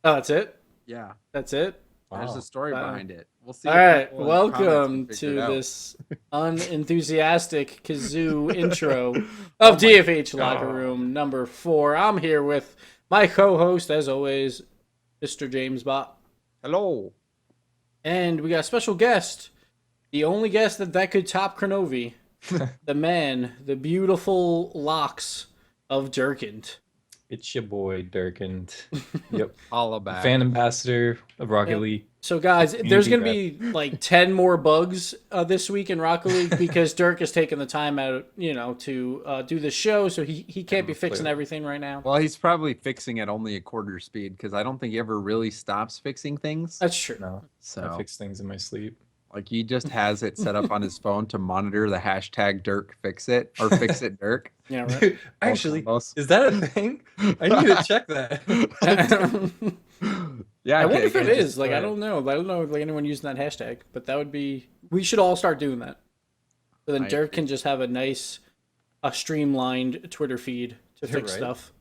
Oh, that's it. Yeah, That's it. there's a Wow. story Wow. behind it. We'll see All if right. people in the comments can Welcome figure it to out. this unenthusiastic kazoo intro Oh of my DFH Locker God. Room number 4. I'm here with my co-host, as always, Mr. Jamesbot, Hello. and we got a special guest, the only guest that could top Kronovi, the man, the beautiful locks of Dirkened. It's your boy Dirkened. Yep. Holla back. Fan ambassador of Rocket Yep. League. So, guys, there's Community going to rep. be like 10 more bugs this week in Rocket League because Dirk has taken the time out, to do the show. So he can't be fixing clearly. everything right now. Well, he's probably fixing at only a quarter speed because I don't think he ever really stops fixing things. That's true. No, I So, fix things in my sleep. like, he just has it set up on his phone to monitor the hashtag Dirk fix it or fix it Dirk. Yeah, right. Dude, actually, Almost. is that a thing? I need to check that. Yeah, I wonder if okay, it just- is. Like, I don't know. I don't know if like anyone using that hashtag, but that would be. We should all start doing that. So then I Dirk agree. can just have a streamlined Twitter feed to You're fix right. stuff.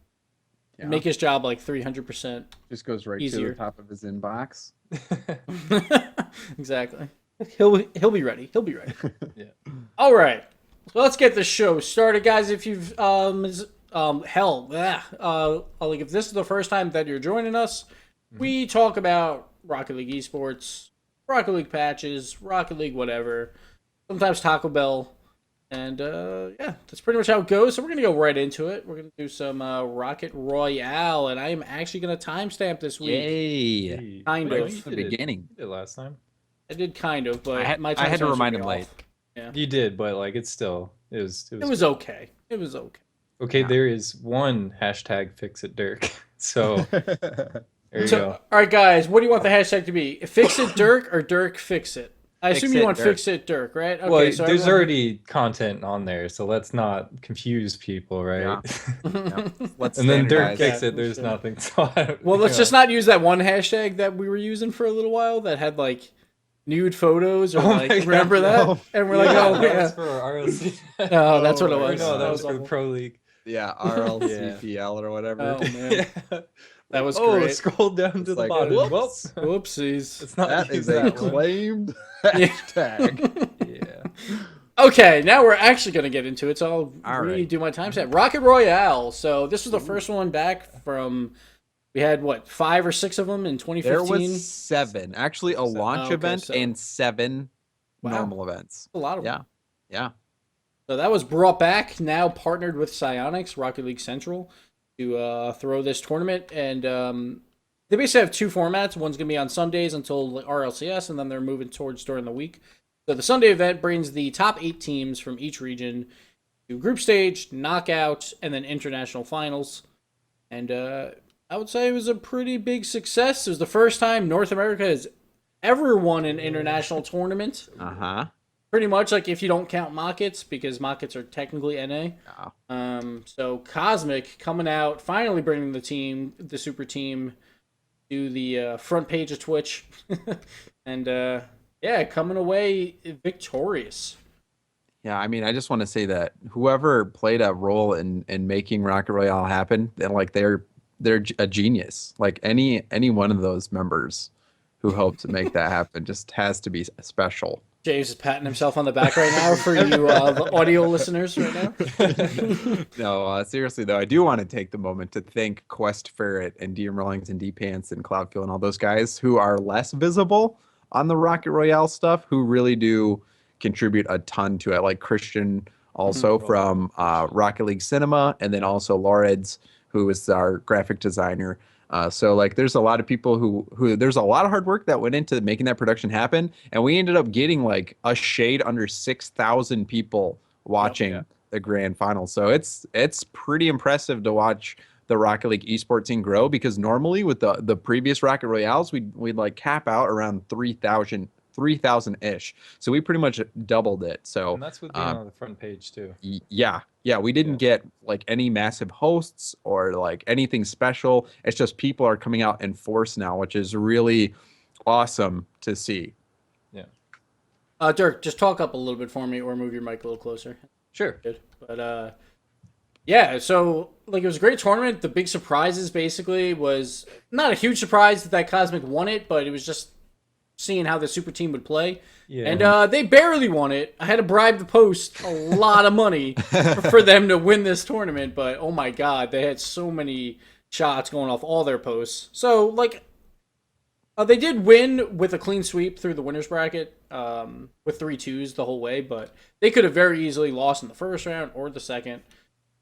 Yeah. Make his job like 300%. Just goes right to easier. the top of his inbox. Exactly. He'll be ready. He'll be ready. Yeah. All right. So let's get the show started, guys. If you've like if this is the first time that you're joining us, we talk about Rocket League esports, Rocket League patches, Rocket League whatever. Sometimes Taco Bell. And yeah, that's pretty much how it goes. So we're gonna go right into it. We're gonna do some Rocket Royale, and I am actually gonna timestamp this week. Yay. Hey, Kind wait, of. you The did it. beginning. You did it last time. I did kind of, but my I had to timestamps remind would him be late. off. You did, but like it's still It was okay. It was okay. okay. Yeah. There is one hashtag fix it Dirk. So there you So, go. all right, guys, what do you want the hashtag to be? Fix it, Dirk, or Dirk fix it? I Fix assume you it, want Dirk. fix it, Dirk, right? Okay, Well, so there's everyone- already content on there, so let's not confuse people, right? Yeah. Let's And then Dirk standardize. fix Yeah, it. There's sure. nothing. So I don't, Well, let's you just know. not use that one hashtag that we were using for a little while that had like nude photos or Oh like my God, remember that? no. And we're like, Yeah, oh that yeah, was for RLC. no, that's what it Oh, was. No, that was was for the awful. Pro League. Yeah, RLCPL or whatever. Oh man, Yeah. that was Oh, great. scroll down to It's the like, bottom. whoops. Well, Whoopsies. it's not That use is a that one. claimed Yeah. hashtag. Yeah. Okay, now we're actually going to get into it. So I'll All right. redo my timestamp. Rocket Royale. So this was the first one back from. We had what 5 or 6 of them in 2015. There was 7. Actually, a launch okay, event 7. and 7 Wow. normal events. A lot of Yeah. them. Yeah. So that was brought back. Now partnered with Psyonix, Rocket League Central, to throw this tournament. And they basically have 2 formats. One's going to be on Sundays until RLCS, and then they're moving towards during the week. So the Sunday event brings the top 8 teams from each region to group stage, knockout, and then international finals. And I would say it was a pretty big success. It was the first time North America has ever won an international tournament. Uh-huh. Pretty much, like, if you don't count Mockets, because Mockets are technically NA. Yeah. So Cosmic coming out, finally bringing the super team, to the front page of Twitch. And yeah, coming away victorious. Yeah, I mean, I just want to say that whoever played a role in making Rocket Royale happen, then like they're a genius. Like any one of those members who helped to make that happen just has to be special. James is patting himself on the back right now for you the audio listeners right now. No, seriously though, I do want to take the moment to thank Quest Ferret and DM Rollings and D Pants and Cloudfield and all those guys who are less visible on the Rocket Royale stuff, who really do contribute a ton to it. Like Christian also from Rocket League Cinema, and then also Lawrence, who is our graphic designer. So like there's a lot of people who there's a lot of hard work that went into making that production happen, and we ended up getting like a shade under 6,000 people watching Yeah. the grand final. So it's pretty impressive to watch the Rocket League esports team grow, because normally with the previous Rocket Royales we'd like cap out around 3,000-ish. So we pretty much doubled it. So And that's with being on the front page too. yeah, we didn't get like any massive hosts or like anything special. It's just people are coming out in force now, which is really awesome to see. Dirk, just talk up a little bit for me, or move your mic a little closer. Sure. Good. But Yeah, so like it was a great tournament. The big surprises basically was not a huge surprise that Cosmic won it, but it was just seeing how the super team would play. And Yeah. they barely won it. I had to bribe the post a lot of money for them to win this tournament, but oh my god, they had so many shots going off all their posts. So like they did win with a clean sweep through the winners bracket with 3-2s the whole way, but they could have very easily lost in the first round or the second,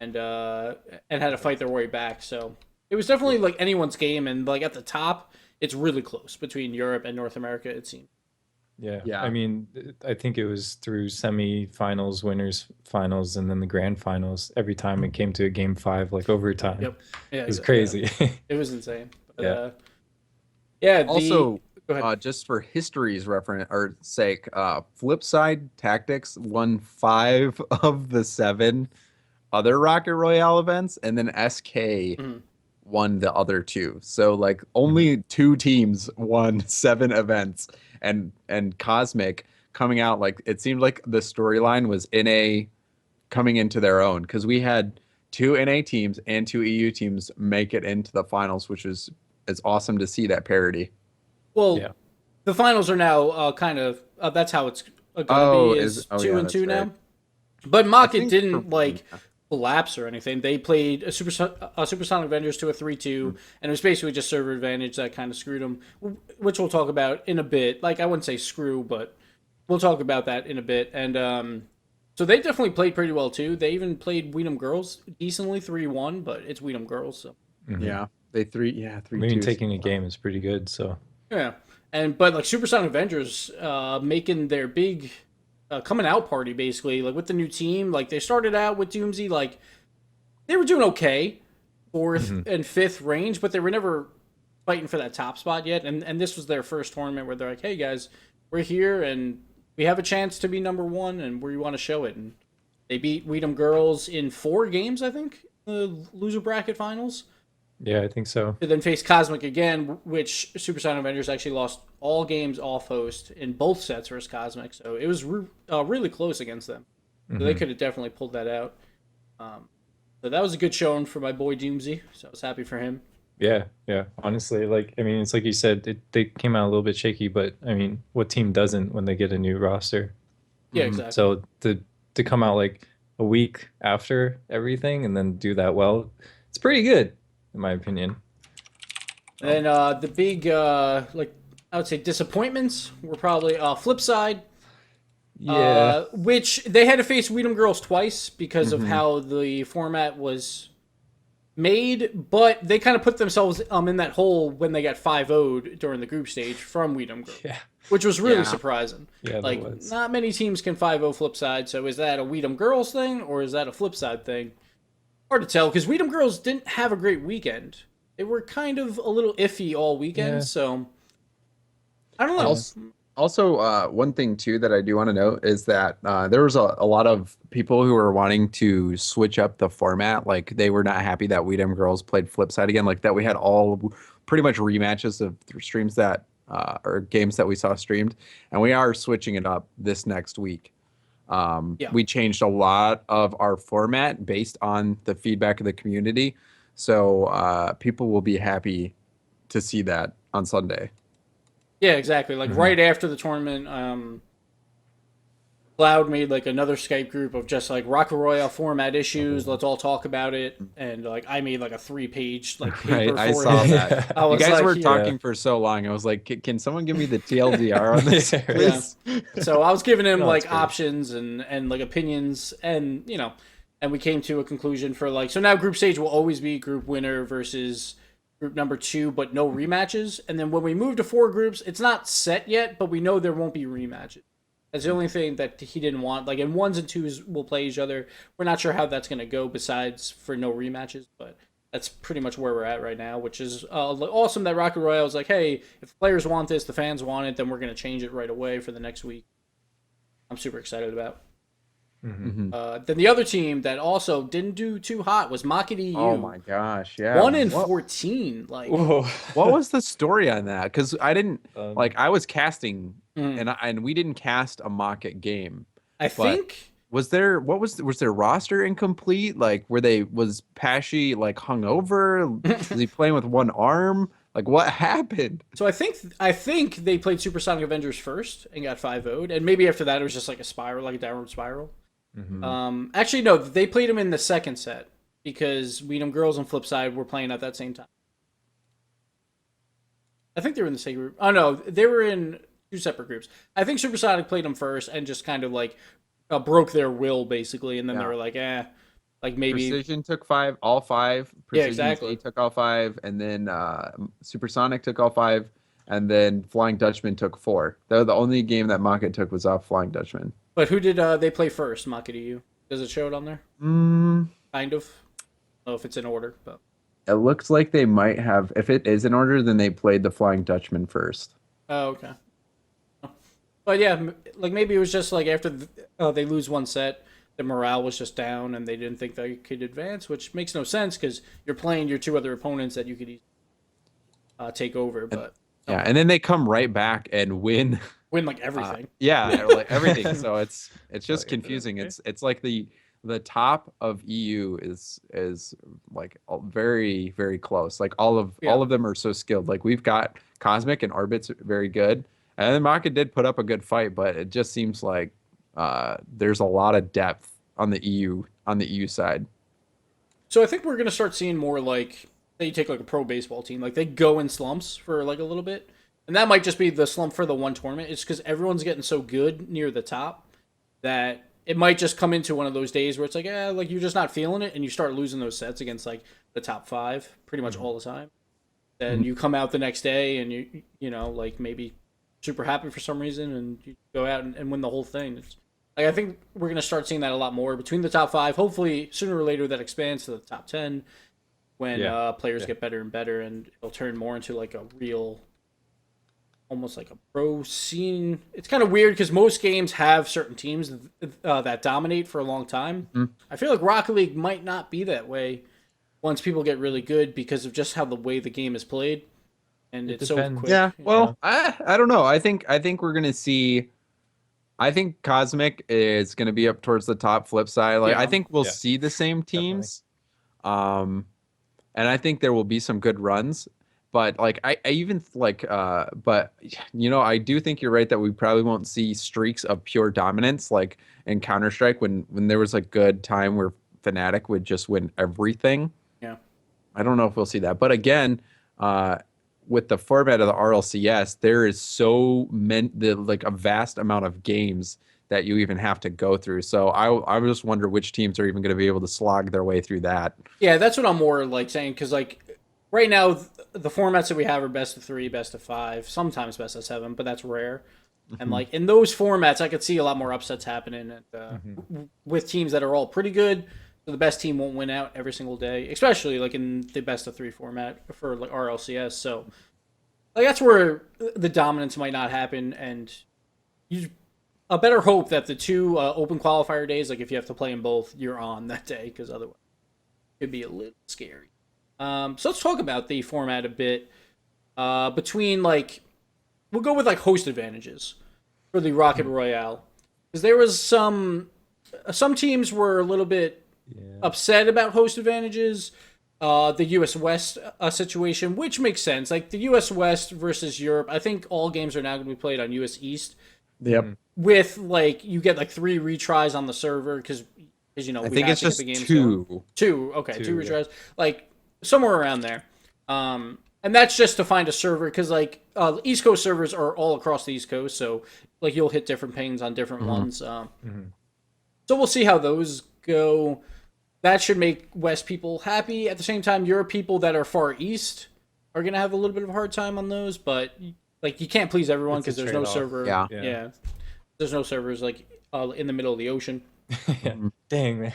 and had to fight their way back. So it was definitely like anyone's game, and like at the top, it's really close between Europe and North America. It seems. Yeah. Yeah. I mean, I think it was through semi-finals, winners finals, and then the grand finals. Every time it came to a game 5, like overtime. Yep. Yeah, It was yeah. crazy. It was insane. But, Yeah. yeah. Also, Go ahead. just for history's reference or sake, Flipside Tactics won 5 of the 7 other Rocket Royale events, and then SK Mhm. won the other 2. So like only 2 teams won 7 events, and Cosmic coming out, like it seemed like the storyline was NA coming into their own, because we had 2 NA teams and 2 EU teams make it into the finals, which is awesome to see that parity. Well, Yeah. the finals are now kind of that's how it's gonna Oh, be is oh 2 yeah, and that's 2 now. right. But I Mocket think didn't for- like collapse or anything. They played a Supersonic Avengers to a 3-2, and it was basically just server advantage that kind of screwed them, which we'll talk about in a bit. Like I wouldn't say screw, but we'll talk about that in a bit. And so they definitely played pretty well too. They even played Weedham Girls decently 3-1, but it's Weedham Girls, so Mhm. Yeah, they 3 I mean, 2. taking a game is pretty good. So yeah. And but like Supersonic Avengers making their big coming out party basically, like with the new team. Like they started out with Doomsy, like they were doing okay, 4th Mhm. and 5th range, but they were never fighting for that top spot yet. And this was their first tournament where they're like, hey guys, we're here and we have a chance to be number 1, and we want to show it. And they beat Weedham Girls in 4 games, I think, the loser bracket finals. yeah, I think so. To then face Cosmic again, which Supersonic Avengers actually lost all games off host in both sets versus Cosmic. So it was really close against them. So they Mhm. could have definitely pulled that out. So that was a good showing for my boy Doomsy. So I was happy for him. Yeah, yeah. Honestly, like I mean, it's like you said, they came out a little bit shaky, but I mean, what team doesn't when they get a new roster? Yeah, Mhm. exactly. So to come out like a week after everything and then do that well, it's pretty good in my opinion. And the big, like, I would say disappointments were probably flip side, Yeah. which they had to face Weedham Girls twice because of Mhm. how the format was made, but they kind of put themselves in that hole when they got 5-0'd during the group stage from Weedham Girls, Yeah. which was really Yeah. surprising. Yeah, that Like, was. not many teams can 5-0 flip side, so is that a Weedham Girls thing or is that a flip side thing? Hard to tell because Weedham Girls didn't have a great weekend. They were kind of a little iffy all weekend, Yeah. so I don't know. Also, one thing too that I do want to note is that there was a lot of people who were wanting to switch up the format. Like they were not happy that Weedham Girls played Flipside again. Like that we had all pretty much rematches of streams that or games that we saw streamed, and we are switching it up this next week. Yeah. We changed a lot of our format based on the feedback of the community, so people will be happy to see that on Sunday. Yeah, exactly. Like right after the tournament, Cloud made like another Skype group of just like Rocket Royale format issues. Let's all talk about it. And like I made like a 3-page like paper Right, I for saw it. that. I You was guys like, were yeah. talking for so long. I was like, can someone give me the TLDR on this, Yeah. please? So I was giving him No, like it's great. options and like opinions, and you know, and we came to a conclusion for like, so now group stage will always be group winner versus group number 2, but no rematches. And then when we move to 4 groups, it's not set yet, but we know there won't be rematches. That's the only thing that he didn't want. Like in 1s and 2s will play each other. We're not sure how that's going to go besides for no rematches, but that's pretty much where we're at right now, which is awesome that Rocket Royale is like, hey, if the players want this, the fans want it, then we're going to change it right away for the next week. I'm super excited about. Mhm. Then the other team that also didn't do too hot was Mocket EU. Oh my gosh, yeah. 1 in What, 14. Like, Whoa. what was the story on that? Because I didn't Um, like I was casting Mm. and we didn't cast a market game. I think Was their roster incomplete? Like, was Pesci like hungover? Was he playing with one arm? Like, what happened? So I think they played Supersonic Avengers first and got 5-0'd, and maybe after that it was just like a spiral, like a downward spiral. Actually, no, they played them in the second set because Weedham Girls and Flipside were playing at that same time. I think they were in the same group. Oh no, they were in two separate groups. I think Supersonic played them first and just kind of like broke their will basically, and then they were like, like maybe Precision took all five. Yeah, Precision exactly. Z took all five, and then Supersonic took all five, and then Flying Dutchman took four. The only game that Maka took was off Flying Dutchman. But who did they play first? Maka to you? Does it show it on there? Kind of. I don't know if it's in order, but It looks like they might have. If it is in order, then they played the Flying Dutchman first. oh, okay. But yeah, like maybe it was just like after they lose one set, the morale was just down and they didn't think they could advance, which makes no sense because you're playing your two other opponents that you could easily take over, but Yeah, and then they come right back and win. win like everything. Yeah, like everything. So it's just Like, confusing. okay. It's like the top of EU is like very very close. Like all of them are so skilled. Like we've got Cosmic and Orbit's very good, and then Maka did put up a good fight, but it just seems like there's a lot of depth on the EU side. So I think we're gonna start seeing more like they take like a pro baseball team, like they go in slumps for like a little bit, and that might just be the slump for the one tournament. It's because everyone's getting so good near the top that it might just come into one of those days where it's like, like you're just not feeling it, and you start losing those sets against like the top five pretty much all the time. Then you come out the next day and you know like maybe super happy for some reason, and you go out and win the whole thing. It's like I think we're gonna start seeing that a lot more between the top five. Hopefully, sooner or later that expands to the top 10 when players get better and better, and it'll turn more into like a real, almost like a pro scene. It's kind of weird because most games have certain teams that dominate for a long time. I feel like Rocket League might not be that way once people get really good because of just how the way the game is played, and it's so depends. quick. Yeah, you well, know? I don't know. I think we're gonna see. I think Cosmic is gonna be up towards the top. Flip side, like Yeah. I think we'll Yeah. see the same teams, and I think there will be some good runs. But like I even like but you know I do think you're right that we probably won't see streaks of pure dominance like in Counter-Strike when there was a good time where Fnatic would just win everything. Yeah. I don't know if we'll see that. But again, with the format of the RLCS, there is like a vast amount of games that you even have to go through. So I just wonder which teams are even going to be able to slog their way through that. Yeah, that's what I'm more like saying because like right now the formats that we have are best of 3, best of 5, sometimes best of 7, but that's rare. And like in those formats, I could see a lot more upsets happening with teams that are all pretty good. So the best team won't win out every single day, especially like in the best of 3 format for like RLCS. So like that's where the dominance might not happen, and you a better hope that the two open qualifier days, like if you have to play in both, you're on that day because otherwise it could be a little scary. So let's talk about the format a bit. Between like, we'll go with like host advantages for the Rocket Royale, because there was some teams were a little bit upset about host advantages. The U.S. West situation, which makes sense. Like the U.S. West versus Europe, I think all games are now going to be played on U.S. East. Yep. With like you get like 3 retries on the server because you know I we think have it's to get just the games two. going. 2, okay, 2 yeah. retries, like somewhere around there. And that's just to find a server because like East Coast servers are all across the East Coast, so like you'll hit different pings on different ones. So we'll see how those go. That should make West people happy. At the same time, Europe people that are far East are gonna have a little bit of a hard time on those, but like you can't please everyone It's a because there's no trade-off. server. Yeah. There's no servers like in the middle of the ocean. Yeah. Dang, man.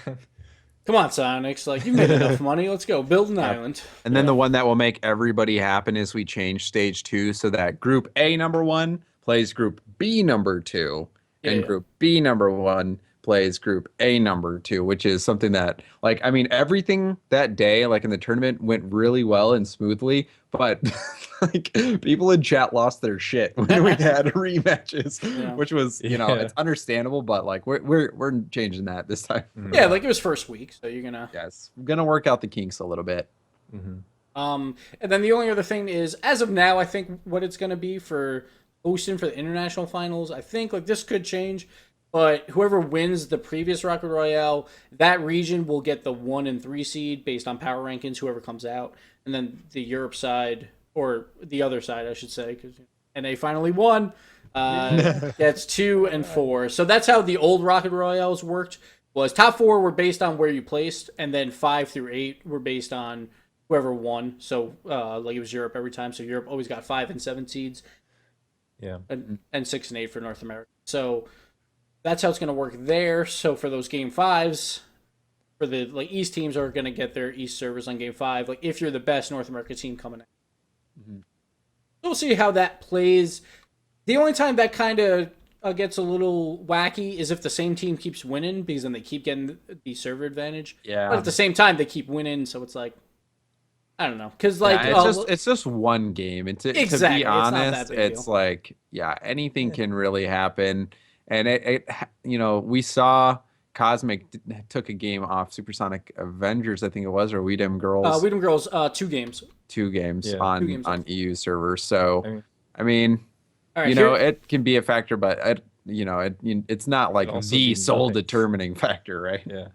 Come on, Sonics. Like, you've made enough money. Let's go. Build an island. And then the one that will make everybody happen is we change stage 2 so that Group A number 1 plays Group B number 2, and Yeah. Group B number 1 plays Group A number 2, which is something that, like, I mean, everything that day, like in the tournament, went really well and smoothly, but like people in chat lost their shit when we had rematches, which was, you know, it's understandable, but like we're changing that this time. Yeah, like it was first week, so you're gonna. Yes, we're gonna work out the kinks a little bit. And then the only other thing is, as of now, I think what it's gonna be for hosting for the international finals, I think like this could change, but whoever wins the previous Rocket Royale, that region will get the 1 and 3 seed based on power rankings, whoever comes out, and then the Europe side, or the other side, I should say, because NA finally won, gets 2 and 4. So that's how the old Rocket Royales worked. Was top 4 were based on where you placed, and then 5 through 8 were based on whoever won. So like it was Europe every time. So Europe always got 5 and 7 seeds. Yeah. And 6 and 8 for North America. So that's how it's going to work there. So for those game 5s, for the like East teams are going to get their East servers on game 5. Like if you're the best North America team coming in. We'll see how that plays. The only time that kind of gets a little wacky is if the same team keeps winning, because then they keep getting the server advantage. Yeah. But at the same time, they keep winning, so it's like, I don't know, because like it's just one game, and to be honest, it's like anything can really happen, and it you know, we saw Cosmic took a game off Supersonic Avengers, I think it was, or Weedham Girls. Weedham Girls, 2 games. 2 games Yeah. on 2 games on EU servers. So I mean, all right, you know, it can be a factor, but you know, it's not like the sole determining factor, right? Yeah,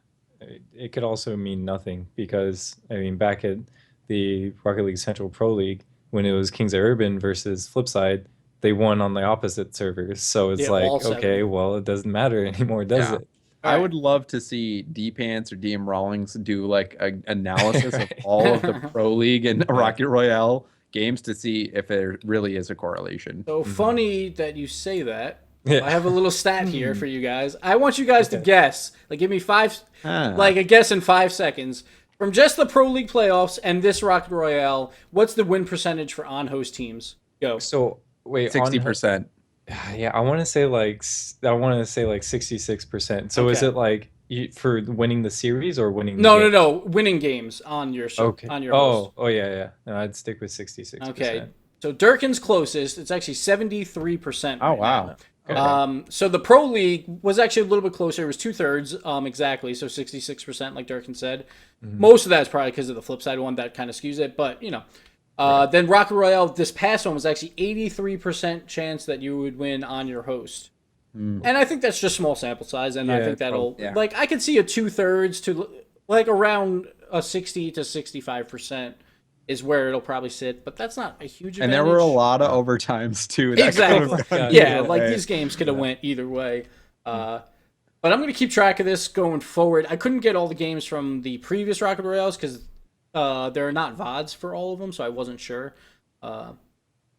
it could also mean nothing, because I mean, back at the Rocket League Central Pro League, when it was Kings of Urban versus Flipside, they won on the opposite servers. So it's like, okay, well, it doesn't matter anymore, does it? I would love to see D-Pants or DM Rawlings do like an analysis of all of the Pro League and Rocket Royale games to see if there really is a correlation. So funny that you say that. I have a little stat here for you guys. I want you guys to guess. Like, give me 5, like a guess in 5 seconds. From just the Pro League playoffs and this Rocket Royale, what's the win percentage for on-host teams? Go. So wait, 60%. Yeah, I want to say like 66%. So is it like for winning the series or winning? No, winning games on your show. Okay. On your host. Oh yeah. No, I'd stick with 66%. Okay. So Dirken's closest. It's actually 73%. Oh wow. Okay. So the Pro League was actually a little bit closer. It was 2/3, exactly. So 66%, like Dirken said. Most of that is probably because of the flip side one that kind of skews it, but you know. Then Rocket Royale, this past one was actually 83% chance that you would win on your host. And I think that's just small sample size, and I think that'll like I could see a 2/3 to like around a 60 to 65% is where it'll probably sit, but that's not a huge advantage. And there were a lot of overtimes too. Exactly. Yeah, like these games could have went either way. But I'm going to keep track of this going forward. I couldn't get all the games from the previous Rocket Royales because there are not VODs for all of them, so I wasn't sure. That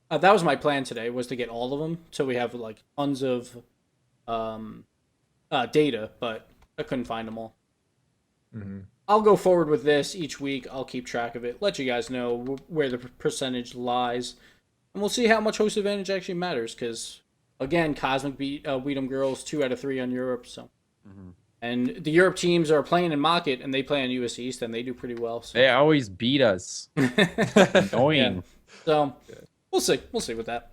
was my plan today, was to get all of them, so we have like tons of data, but I couldn't find them all. I'll go forward with this each week. I'll keep track of it, let you guys know where the percentage lies, and we'll see how much host advantage actually matters, because, again, Cosmic beat Weedham Girls 2 out of 3 on Europe, so... And the Europe teams are playing in Mocket, and they play on US East, and they do pretty well. So. They always beat us. Annoying. Yeah. So we'll see. We'll see with that.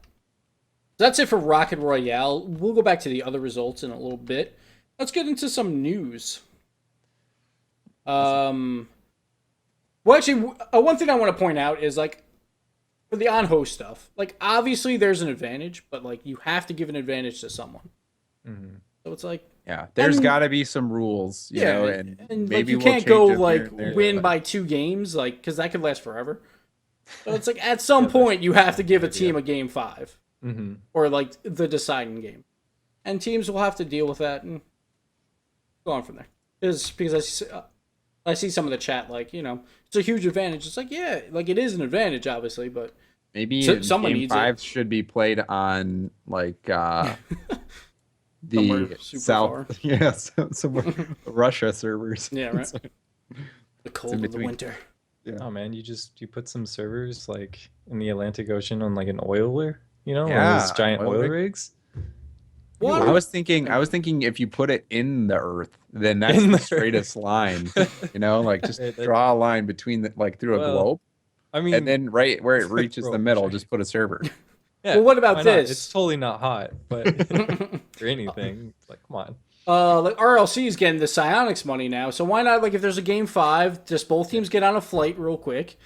So that's it for Rocket Royale. We'll go back to the other results in a little bit. Let's get into some news. Well, actually, one thing I want to point out is, like, for the on-host stuff, like, obviously there's an advantage, but, like, you have to give an advantage to someone. So it's like... Yeah, there's got to be some rules, you know, and maybe like, you can't go like win by 2 games, like, because that could last forever. So it's like at some point you have to give a team a game 5, or like the deciding game, and teams will have to deal with that and go on from there. Because I see some of the chat like, you know, it's a huge advantage. It's like, yeah, like it is an advantage, obviously, but maybe someone game needs 5 it. should be played on like. Somewhere The South, yes, somewhere Russia servers. Yeah, right. The cold of the winter. Yeah. Oh man, you put some servers like in the Atlantic Ocean on like an oiler, you know, one of those giant oil rigs. What? I was thinking if you put it in the earth, then that's In the the straightest line. Like just That- draw a line between through a Well, globe, I mean, and then right where it reaches the Bro, middle, sure. just put a server. Yeah, Well, what about why not? this? It's totally not hot, but for anything, it's like, come on. Like RLC is getting the Psionics money now, so why not? Like, if there's a game 5, just both teams get on a flight real quick.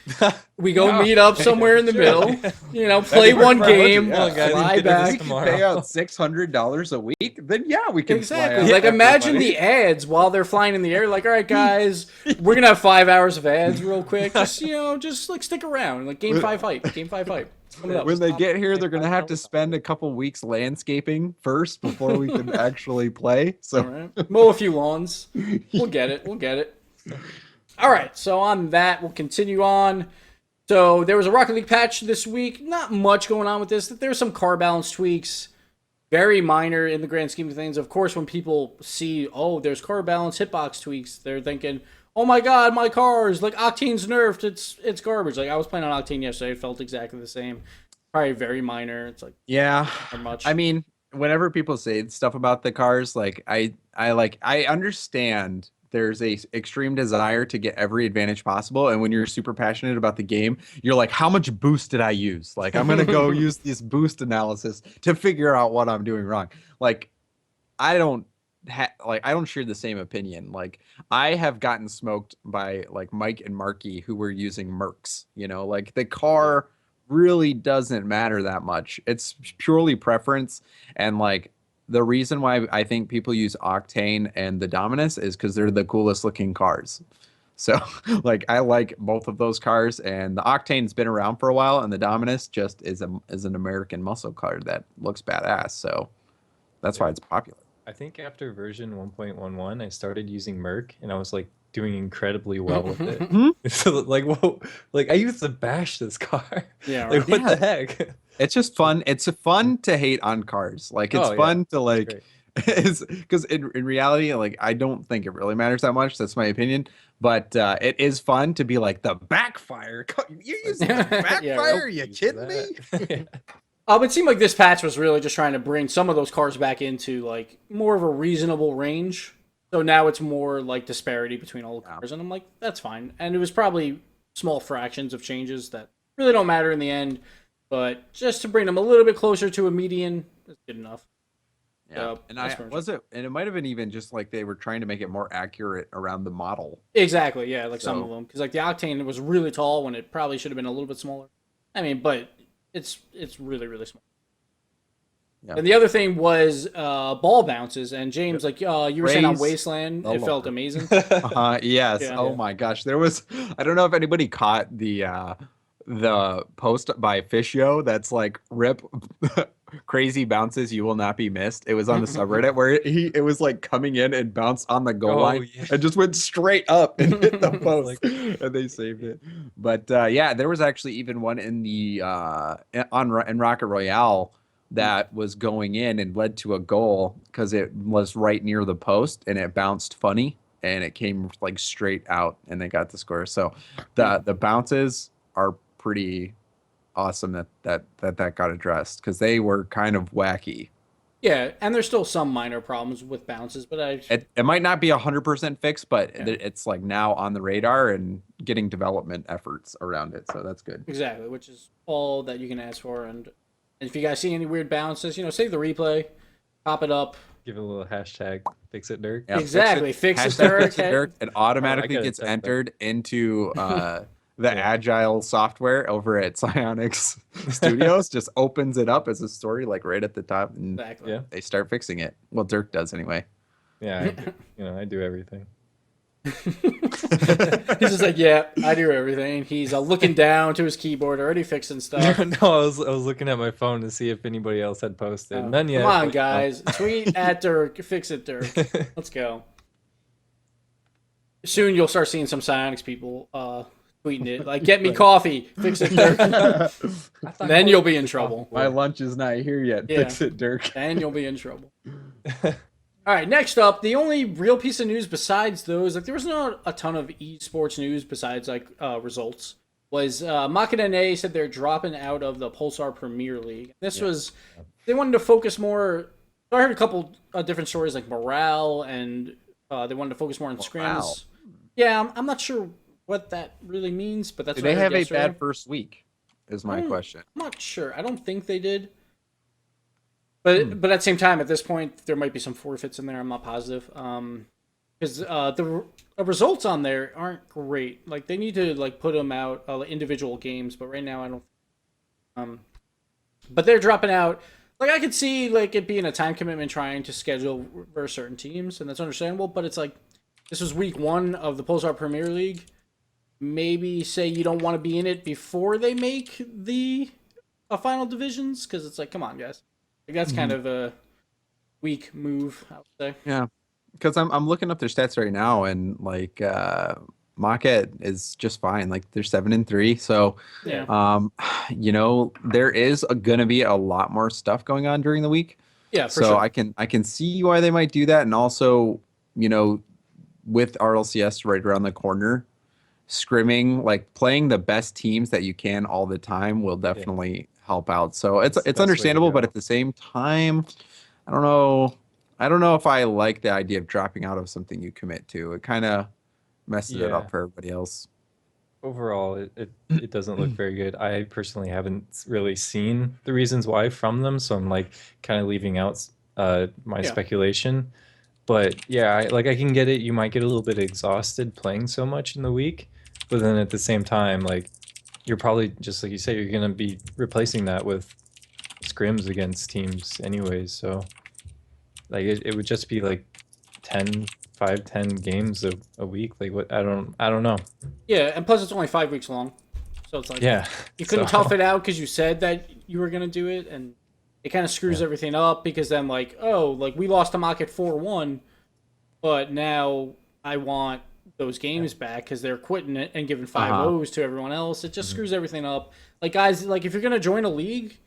We go Yeah. meet up somewhere in the Sure. middle. You know, play work one for our budget, game, yeah. Guys, fly we can do this back. We can tomorrow. pay out $600 a week, then yeah, we can fly Exactly. out Like, imagine everybody. the ads while they're flying in the air. Like, all right, guys, we're gonna have 5 hours of ads real quick. Just just like stick around. Like game 5 hype. Game 5 hype. It's coming up. When they get here, they're gonna have to spend a couple weeks landscaping first before we can actually play. All So right. Mow a few lawns. We'll get it. We'll get it. All right. So on that, we'll continue on. So there was a Rocket League patch this week. Not much going on with this. There's some car balance tweaks. Very minor in the grand scheme of things. Of course, when people see, oh, there's car balance hitbox tweaks, they're thinking, oh my god, my cars, like Octane's nerfed, it's garbage. Like I was playing on Octane yesterday, it felt exactly the same. Probably very minor. It's like yeah, not much. I mean, whenever people say stuff about the cars, like I understand there's a extreme desire to get every advantage possible, and when you're super passionate about the game, you're like, how much boost did I use? Like I'm gonna go use this boost analysis to figure out what I'm doing wrong. Like I don't I don't share the same opinion. Like I have gotten smoked by like Mike and Marky who were using Mercs. Like the car really doesn't matter that much. It's purely preference, and like the reason why I think people use Octane and the Dominus is because they're the coolest looking cars. So like I like both of those cars, and the Octane's been around for a while, and the Dominus just is an American muscle car that looks badass. So that's why it's popular. I think after version 1.11, I started using Merc, and I was like doing incredibly well with it. So like, whoa, like I used to bash this car. Yeah, Like right. what the heck? It's just fun. It's fun to hate on cars. Like it's Oh, yeah. fun to like, Great. it's because in reality, like I don't think it really matters that much. That's my opinion. But it is fun to be like the backfire. You're using the backfire? Yeah, Are you kidding me? me? It seemed like this patch was really just trying to bring some of those cars back into like more of a reasonable range. So now it's more like disparity between all the cars, and I'm like, that's fine. And it was probably small fractions of changes that really don't matter in the end, but just to bring them a little bit closer to a median is good enough. Yeah, and it might have been even just like they were trying to make it more accurate around the model. Exactly, yeah, like some So- of them, because like the Octane was really tall when it probably should have been a little bit smaller. I mean, but it's really really small. Yeah. And the other thing was ball bounces, and James, like you were saying on Praise Wasteland, the it felt Lord. amazing. Yes. Yeah. Oh my gosh. There was, I don't know if anybody caught the post by Fishio that's like rip crazy bounces you will not be missed. It was on the subreddit where it was like coming in and bounced on the goal Oh, line yeah. and just went straight up and hit the post Like- and they saved it. But yeah, there was actually even one in the in Rocket Royale that was going in and led to a goal because it was right near the post and it bounced funny and it came like straight out and they got the score. So the bounces are pretty awesome that got addressed because they were kind of wacky. Yeah, and there's still some minor problems with bounces, but It might not be 100% fixed, but Yeah. it's like now on the radar and getting development efforts around it. So that's good. exactly, which is all that you can ask for. And if you guys see any weird bounces, save the replay, pop it up. Give it a little hashtag. Fix it, Dirk. Yeah, Exactly, fix it, Hashtag Dirk. fix it, Dirk. It automatically gotta gets check that. entered into the agile software over at Psionics Studios. Just opens it up as a story like right at the top and Exactly. Yeah. they start fixing it. Well, Dirk does anyway. Yeah, I do everything. He's just like, yeah, I do everything. He's looking down to his keyboard, already fixing stuff. No, I was looking at my phone to see if anybody else had posted. None yet. Come on, but- guys. Tweet at Dirk. Fix it, Dirk. Let's go. Soon you'll start seeing some Psionics people tweeting it. Like, get me coffee. Fix it, Dirk. Then you'll be in trouble. My lunch is not here yet. Yeah. Fix it, Dirk. Then you'll be in trouble. All right, next up, the only real piece of news besides those, like there was not a ton of esports news besides like results, was Machina said they're dropping out of the Pulsar Premier League. This was, they wanted to focus more So I heard a couple different stories like morale, and they wanted to focus more on Morale. scrims. Yeah, I'm not sure what that really means, but that's Did what I they heard have a yesterday. bad first week? Is my I'm question. not sure. I don't think they did. But at the same time, at this point, there might be some forfeits in there. I'm not positive. Because the results on there aren't great. Like they need to like put them out individual games, but right now I don't. But they're dropping out. Like I could see like it being a time commitment trying to schedule for certain teams, and that's understandable. But it's like this was week 1 of the Pulsar Premier League. Maybe say you don't want to be in it before they make the final divisions, because it's like, come on, guys. Like that's kind of a weak move, I would say. Yeah, because I'm looking up their stats right now, and like Market is just fine. Like they're 7-3, so Yeah. there is gonna be a lot more stuff going on during the week. Yeah, for So sure. I can see why they might do that, and also with RLCS right around the corner, scrimming, like playing the best teams that you can all the time will definitely help out. So That's the it's best way to understandable, but go. at the same time, I don't know. I don't know if I like the idea of dropping out of something you commit to. It kind of messes it Yeah. up for everybody else. Overall, it doesn't look very good. I personally haven't really seen the reasons why from them, so I'm like kind of leaving out my Yeah. speculation. But yeah, I can get it. You might get a little bit exhausted playing so much in the week, but then at the same time, like you're probably just like you say, you're gonna be replacing that with scrims against teams anyways. So like it would just be like 10, 5, 10 games a week. Like what I don't know. Yeah, and plus it's only 5 weeks long. So it's like Yeah. you couldn't So tough it out because you said that you were gonna do it, and it kind of screws yeah. everything up because then like, oh, like we lost to Mock at 4-1, but now I want those games back because they're quitting it and giving 5 Uh-huh. O's to everyone else. It just Mhm. screws everything up. Like guys, like if you're gonna join a league,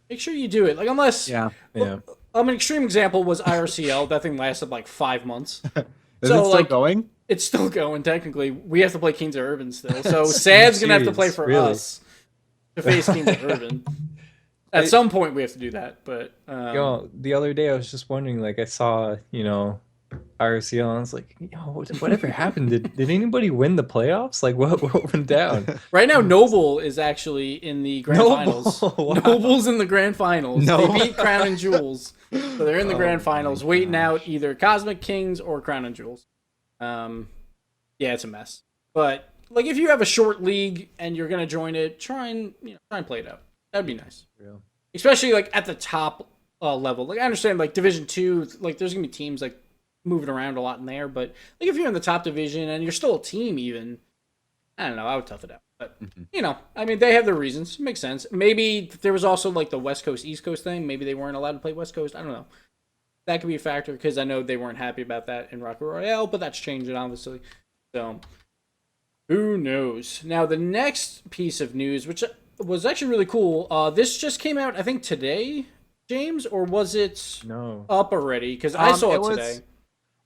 make sure you do it. Like unless Yeah. Yeah. an extreme example was IRCL. That thing lasted like 5 months. Is So it still like going? it's still going technically. We have to play Kings of Urban still. So Are you Sad's gonna have to play serious? for Really? us to face Kings of Urban. At some point we have to do that, but The other day I was just wondering, like I saw, RCL, and I was like, whatever happened? Did anybody win the playoffs? Like what went down? right now Noble is actually in the grand Noble, finals. wow. Noble's in the grand finals. No. They beat Crown and Jewels. So they're in the grand finals, waiting out either Cosmic Kings or Crown and Jewels. Yeah, it's a mess. But like if you have a short league and you're gonna join it, try and play it out. That'd be nice. Real. Especially like at the top level. Like I understand like Division 2, like there's gonna be teams like moving around a lot in there, but like if you're in the top division and you're still a team even, I don't know, I would tough it out. But I mean they have their reasons. It makes sense. Maybe there was also like the West Coast East Coast thing. Maybe they weren't allowed to play West Coast. I don't know. That could be a factor because I know they weren't happy about that in Rocket Royale, but that's changing obviously. So who knows? Now the next piece of news, which was actually really cool, this just came out I think today, James, or was it No. up already? Because I saw it was- today.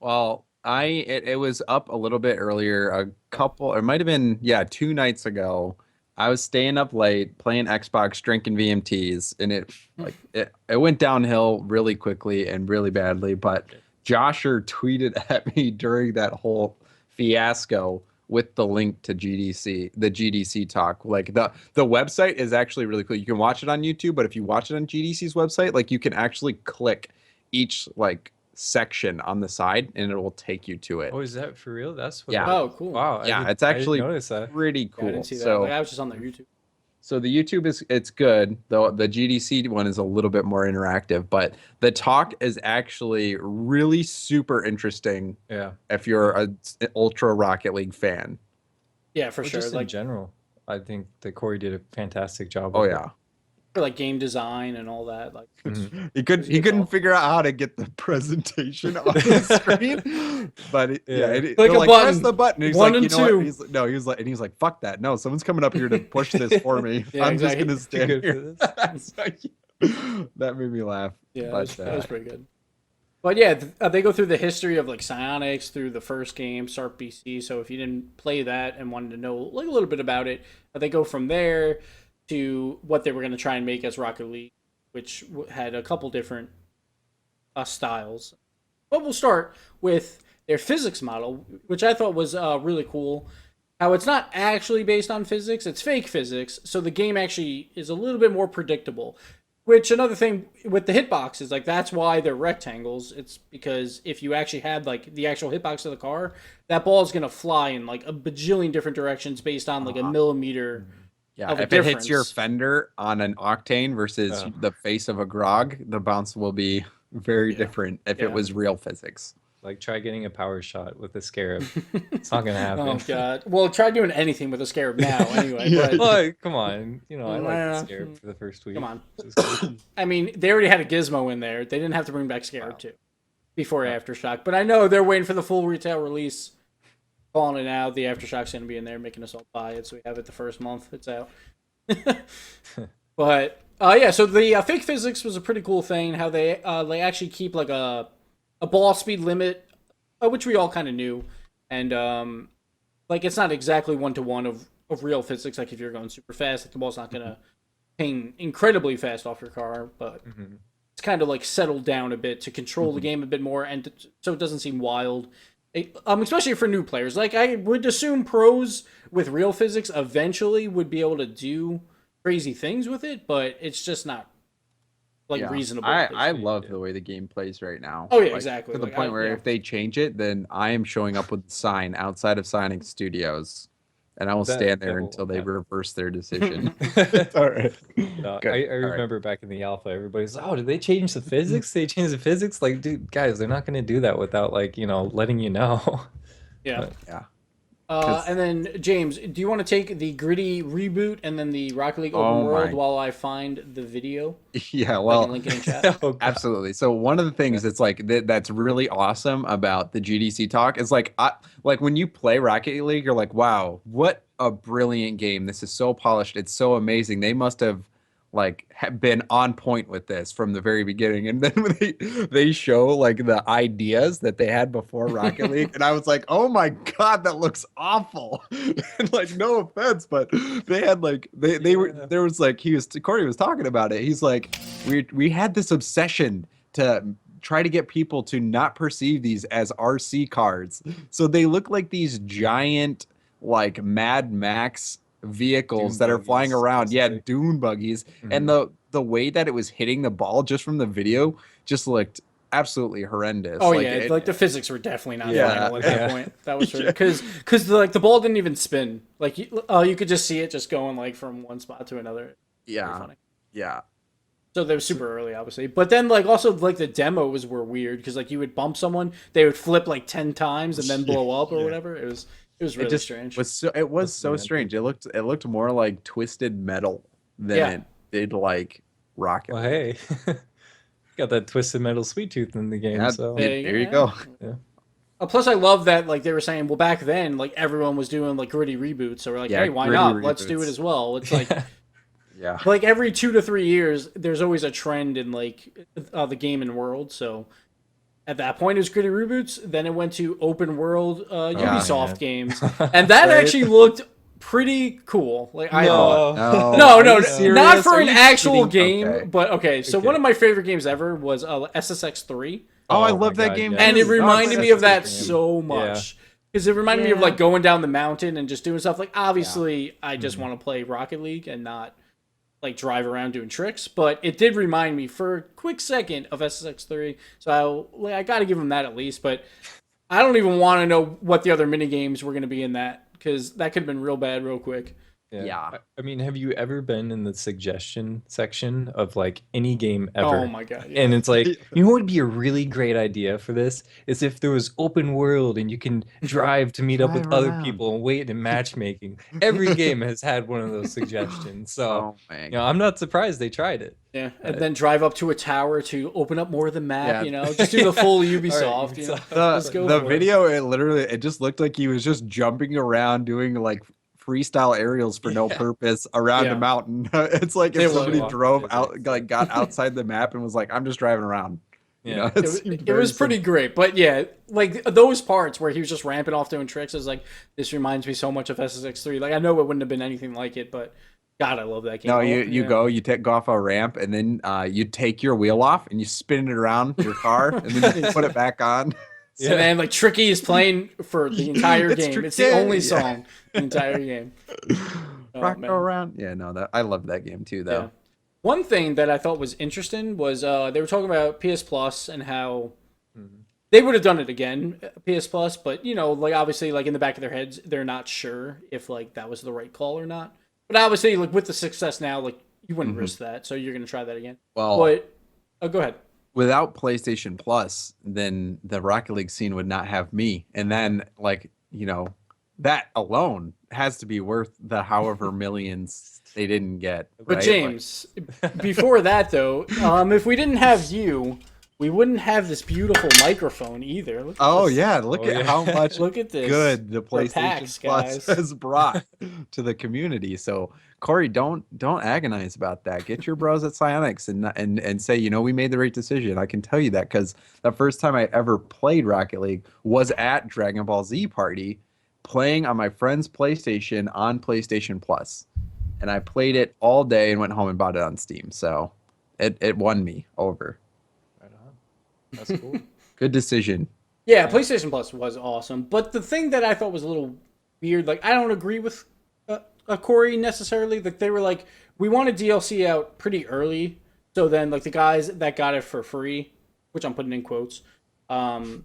Well, it was up a little bit earlier, a couple, or it might have been 2 nights ago. I was staying up late playing Xbox, drinking VMTs, and it went downhill really quickly and really badly. But Josher tweeted at me during that whole fiasco with the link to GDC, the GDC talk. Like the website is actually really cool. You can watch it on YouTube, but if you watch it on GDC's website, like you can actually click each like section on the side and it will take you to it. Oh, is that for real? That's what Yeah. Oh, cool. Wow. Yeah, it's I didn't actually notice that. pretty Yeah, cool. I didn't see that. So Like, I was just on their YouTube. so the YouTube it's good, though the GDC one is a little bit more interactive, but the talk is actually really super interesting Yeah. if you're a Ultra Rocket League fan. Yeah, for Or sure. just in Like general, I think that Corey did a fantastic job. Oh with yeah. for like game design and all that. Like Mhm. He was a good couldn't call. figure out how to get the presentation on the screen, but Yeah. Click they're a like, button. press the button. He's One like, and you know two. what? He was like, fuck that. No, someone's coming up here to push this for me. Yeah, I'm exactly. just Too gonna stand good for here. this. That made me laugh. Yeah, But, that was pretty good. But yeah, they go through the history of like Psionics through the first game, Start BC. So if you didn't play that and wanted to know like a little bit about it, they go from there to what they were going to try and make as Rocket League, which had a couple different styles. But we'll start with their physics model, which I thought was really cool. How it's not actually based on physics, it's fake physics, so the game actually is a little bit more predictable. Which, another thing with the hitboxes, like, that's why they're rectangles. It's because if you actually had, like, the actual hitbox of the car, that ball is going to fly in, like, a bajillion different directions based on, like, a millimeter of a if difference. it hits your fender on an Octane versus the face of a Grog, the bounce will be very different if it was real physics. Like, try getting a power shot with a Scarab. It's not gonna happen. Oh god. Well, try doing anything with a Scarab now, anyway. But Like, come on. You know, I like the Scarab for the first week. come on. I mean, they already had a Gizmo in there. They didn't have to bring back Scarab 2 before Aftershock. But I know they're waiting for the full retail release. Calling it out. The Aftershock's going to be in there, making us all buy it, so we have it the first month it's out. But yeah, so the fake physics was a pretty cool thing. How they actually keep like a ball speed limit, which we all kind of knew, and like, it's not exactly 1-to-1 of real physics. Like, if you're going super fast, like, the ball's not gonna ping incredibly fast off your car, but it's kind of like settled down a bit to control the game a bit more, and so it doesn't seem wild. Especially for new players. Like, I would assume pros with real physics eventually would be able to do crazy things with it, but it's just not reasonable. I love the way the game plays right now. Oh yeah, exactly. To the point where if they change it, then I am showing up with the sign outside of Signing Studios, and I will stand there until they reverse their decision. All right. I remember back in the alpha, everybody's like, "Oh, did they change the physics? They changed the physics?" Like, dude, guys, they're not going to do that without, like, you know, letting you know. Yeah. But, yeah. And then, James, do you want to take the gritty reboot and then the Rocket League open world while I find the video? Yeah, well, link it in chat? absolutely. So one of the things that's like that's really awesome about the GDC talk is like when you play Rocket League, you're like, wow, what a brilliant game! This is so polished. It's so amazing. They must have been on point with this from the very beginning, and then when they show like the ideas that they had before Rocket League, and I was like, oh my god, that looks awful. And like, no offense, but they had like they were, there was like, Corey was talking about it, he's like, we had this obsession to try to get people to not perceive these as RC cards, so they look like these giant like Mad Max vehicles that are flying around, dune buggies, and the way that it was hitting the ball just from the video just looked absolutely horrendous. Oh, like, like the physics were definitely not viable at that point. That was true, because like the ball didn't even spin. Like, you could just see it just going like from one spot to another. Funny. So they were super early, obviously, but then like also like the demos were weird because like you would bump someone, they would flip like 10 times and then blow up or whatever. It was really strange. It was so strange. It looked more like Twisted Metal than it did like Rocket. Well, hey, got that Twisted Metal Sweet Tooth in the game. Yeah, so there you go. Yeah. Plus, I love that like they were saying, well, back then like everyone was doing like gritty reboots, so we're like, hey, why not? Let's do it as well. It's like, like every 2 to 3 years, there's always a trend in like the gaming world. So at that point, it was gritty reboots. Then it went to open world Ubisoft games, and that actually looked pretty cool. Like no, not for an actual game, but okay. So one of my favorite games ever was SSX3. Oh, I love that game, and it reminded me of that so much because it reminded me of like going down the mountain and just doing stuff. Like, obviously, I just want to play Rocket League and not like drive around doing tricks, but it did remind me for a quick second of SSX3, so I got to give them that at least. But I don't even want to know what the other mini games were going to be in that, because that could have been real bad real quick. Yeah. I mean, have you ever been in the suggestion section of like any game ever? Oh my god. And it's like, you know what would be a really great idea for this is if there was open world and you can drive to meet up with other people and wait in matchmaking. Every game has had one of those suggestions. So you know, I'm not surprised they tried it. Yeah, and then drive up to a tower to open up more of the map, you know, just do the full Ubisoft. Right, you know? The video, it just looked like he was just jumping around doing like freestyle aerials for no purpose around a mountain. It's like if somebody drove out, like got outside the map and was like, I'm just driving around. You know, it was pretty great. But yeah, like those parts where he was just ramping off doing tricks is like, this reminds me so much of SSX3. Like, I know it wouldn't have been anything like it, but God, I love that game. No, Oh, you go off a ramp, and then you take your wheel off and you spin it around your car, and then you put it back on. And then like Tricky is playing for the entire It's game. It's the Tricky, only yeah. song in the entire game. Oh, Rock man. go around. Yeah, no, that I love that game too, Yeah. though. One thing that I thought was interesting was they were talking about PS Plus and how they would have done it again, PS Plus, but you know, like obviously, like in the back of their heads, they're not sure if like that was the right call or not. But obviously, like with the success now, like you wouldn't risk that, so you're gonna try that again. Well, But go ahead. without PlayStation Plus, then the Rocket League scene would not have me. And then, like, that alone has to be worth the however millions they didn't get. But right? James, before that though, if we didn't have you, we wouldn't have this beautiful microphone either. Look at Oh this. yeah, look at how much Look at this. good the For PlayStation PAX, Plus guys. has brought to the community. So Corey, don't agonize about that. Get your bros at Psyonix and say, we made the right decision. I can tell you that because the first time I ever played Rocket League was at Dragon Ball Z Party, playing on my friend's PlayStation on PlayStation Plus, and I played it all day and went home and bought it on Steam. So it won me over. That's cool. Good decision. Yeah, PlayStation Plus was awesome, but the thing that I thought was a little weird, like I don't agree with Corey necessarily. Like they were like, we wanted DLC out pretty early, so then like the guys that got it for free, which I'm putting in quotes, Right.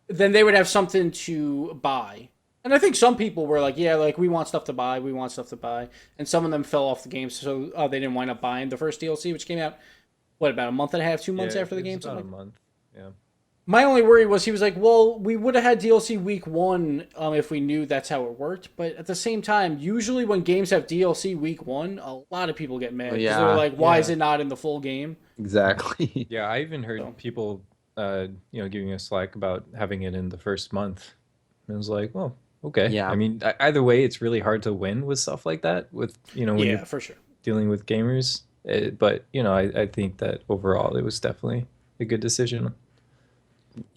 then they would have something to buy. And I think some people were like, yeah, like we want stuff to buy, and some of them fell off the game, so they didn't wind up buying the first DLC, which came out about a month and a half, 2 months after the it game. was about Something a month. Yeah. My only worry was he was like, well, we would have had DLC week one if we knew that's how it worked. But at the same time, usually when games have DLC week one, a lot of people get mad. 'Cause Yeah, they're like, why yeah. is it not in the full game? Exactly. Yeah, I even heard So. people, giving us slack about having it in the first month. And it was like, well, okay. Yeah. I mean, either way, it's really hard to win with stuff like that. With when Yeah, you're for sure. dealing with gamers. But I think that overall, it was definitely a good decision.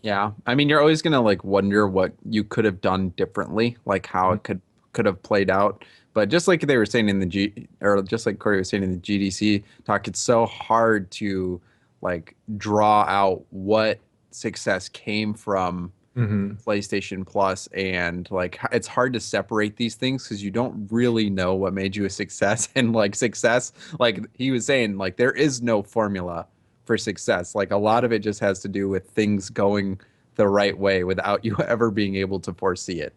Yeah. I mean, you're always gonna like wonder what you could have done differently, like how it could have played out. But just like they were saying in or just like Corey was saying in the GDC talk, it's so hard to like draw out what success came from Mm-hmm. PlayStation Plus, and like it's hard to separate these things because you don't really know what made you a success. And like success, like he was saying, like there is no formula for success. Like a lot of it just has to do with things going the right way without you ever being able to foresee it.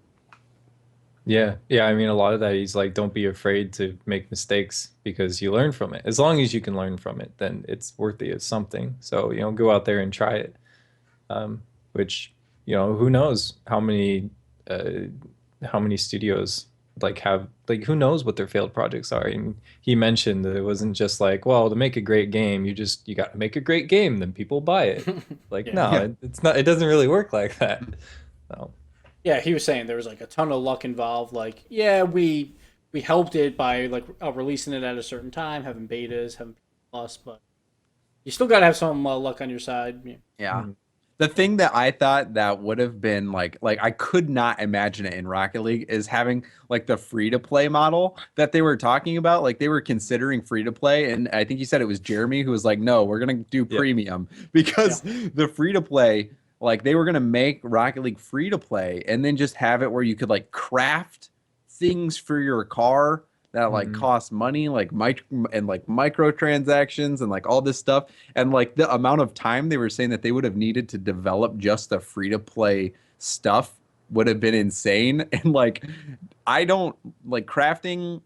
Yeah, yeah. I mean, a lot of that he's like, don't be afraid to make mistakes because you learn from it. As long as you can learn from it, then it's worthy of something. So go out there and try it. Which who knows how many studios like have like who knows what their failed projects are. And he mentioned that it wasn't just like, well, to make a great game, you got to make a great game, then people buy it. Like Yeah. no, Yeah. it's not. It doesn't really work like that. No. Yeah, he was saying there was like a ton of luck involved. Like, yeah, we helped it by like releasing it at a certain time, having betas, having plus, but you still got to have some luck on your side. Yeah. Yeah. Mhm. The thing that I thought that would have been like I could not imagine it in Rocket League is having like the free to play model that they were talking about. Like they were considering free to play, and I think you said it was Jeremy who was like, "No, we're gonna do Yeah. premium," because the free to play, like they were gonna make Rocket League free to play and then just have it where you could like craft things for your car that like Mhm. cost money, like microtransactions and like all this stuff. And like the amount of time they were saying that they would have needed to develop just the free to play stuff would have been insane. And like, I don't like crafting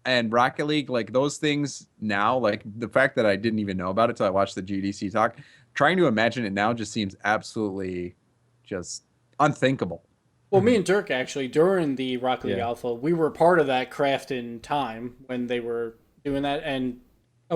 and Rocket League, like those things now, like the fact that I didn't even know about it till I watched the GDC talk, trying to imagine it now just seems absolutely just unthinkable. Well, me and Dirk actually during the Rocket League Yeah. Alpha, we were part of that crafting time when they were doing that, and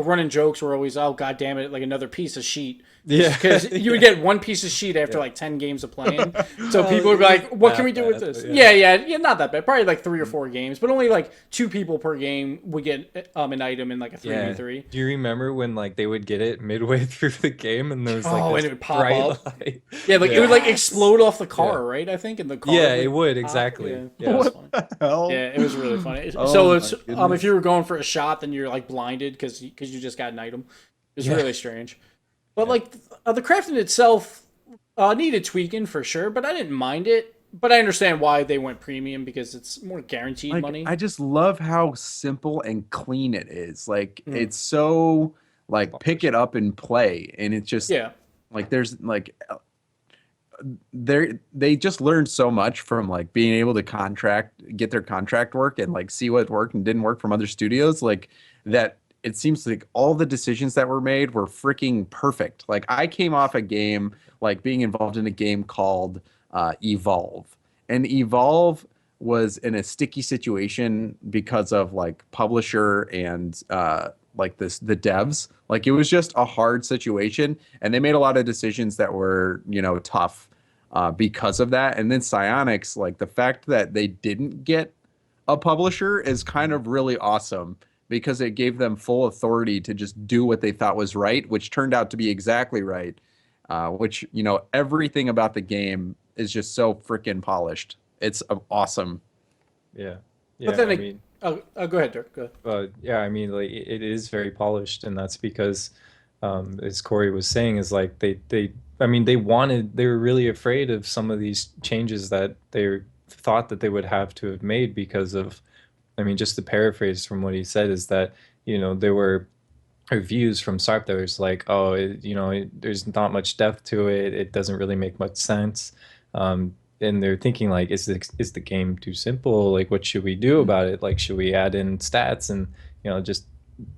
running jokes were always, oh god damn it, like another piece of sheet. Yeah. Because you would get one piece of sheet after like 10 games of playing. So Well, people would be it like, wasn't what that can we do with bad, this? but Yeah, not that bad. Probably like 3 or 4 games, but only like 2 people per game would get an item in like a 3v3. Do you remember when like they would get it midway through the game and there was like Oh, this and it would pop bright up. light? Yeah, like it would like Yes. explode off the car, right? I think, and the car. Yeah, would it would pop. exactly. Yeah. Yeah. What the hell? Yeah, it was really funny. Oh So my it's goodness. if you were going for a shot, then you're like blinded because you just got an item. It was really strange. But like the crafting itself needed tweaking for sure, but I didn't mind it. But I understand why they went premium because it's more guaranteed Like, money. I just love how simple and clean it is. Like Mm. it's so like pick it up and play, and it's just Yeah, like there's like they just learned so much from like being able to get their contract work and like see what worked and didn't work from other studios, like that it seems like all the decisions that were made were freaking perfect. Like I came off a game, like being involved in a game called Evolve, and Evolve was in a sticky situation because of like publisher and like the devs. Like it was just a hard situation, and they made a lot of decisions that were, you know, tough because of that. And then Psyonix, like the fact that they didn't get a publisher is kind of really awesome because it gave them full authority to just do what they thought was right, which turned out to be exactly right. Which, you know, everything about the game is just so freaking polished. It's awesome. Yeah. but then I it, mean, go ahead, Dirk. Go ahead. yeah, I mean, like it is very polished, and that's because, as Corey was saying, is like I mean, they were really afraid of some of these changes that they thought that they would have to have made because of, I mean, just to paraphrase from what he said is that, you know, there were reviews from Sarp that was like, oh, there's not much depth to it. It doesn't really make much sense. And they're thinking like, is the game too simple? Like, what should we do about it? Like, should we add in stats? And, you know, just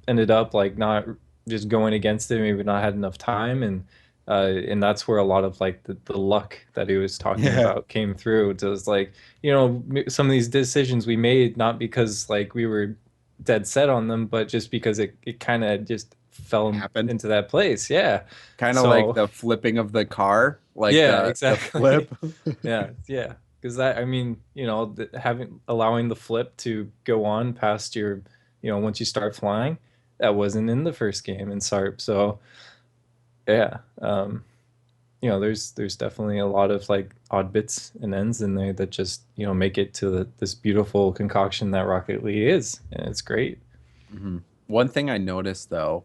ended up like not just going against it. Maybe not had enough time. And that's where a lot of like the luck that he was talking about came through. It was like, you know, some of these decisions we made, not because like we were dead set on them, but just because it kind of just fell Happened. into that place. Yeah. Kind of So- like the flipping of the car, like Yeah, the exactly. flip. Yeah. Because that, I mean, you know, allowing the flip to go on past your, you know, once you start flying, that wasn't in the first game in SARP. So, yeah, you know, there's definitely a lot of like odd bits and ends in there that just, you know, make it to this beautiful concoction that Rocket League is, and it's great. One thing I noticed though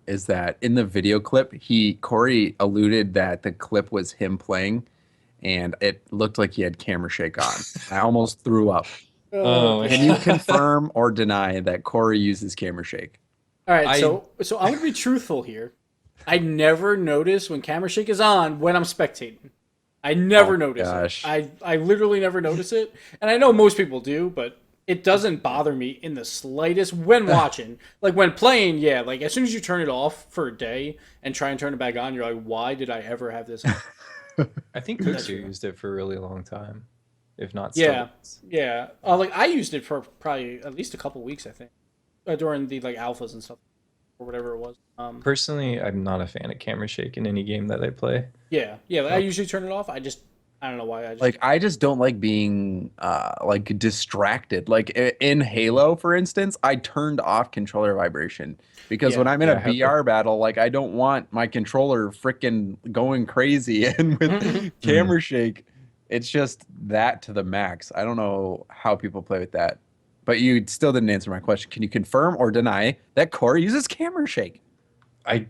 is that in the video clip, Corey alluded that the clip was him playing, and it looked like he had camera shake on. I almost threw up. Oh, Can you confirm or deny that Corey uses camera shake? All right, I- so I'm gonna be truthful here. I never notice when camera shake is on when I'm spectating. I never notice gosh. it. I literally never notice it, and I know most people do, but it doesn't bother me in the slightest when watching. Like when playing, yeah. Like as soon as you turn it off for a day and try and turn it back on, you're like, why did I ever have this on? I think Cookster used it for a really long time, if not still Yeah, does. yeah. Like I used it for probably at least a couple weeks, I think, during the like alphas and stuff, or whatever it was. Personally, I'm not a fan of camera shake in any game that I play. Yeah. Like, I usually turn it off. I don't know why. I just don't like being like distracted. Like in Halo, for instance, I turned off controller vibration because when I'm in Yeah, a I have BR battle, like I don't want my controller freaking going crazy. And with camera shake, it's just that to the max. I don't know how people play with that. But you still didn't answer my question. Can you confirm or deny that Corey uses camera shake? I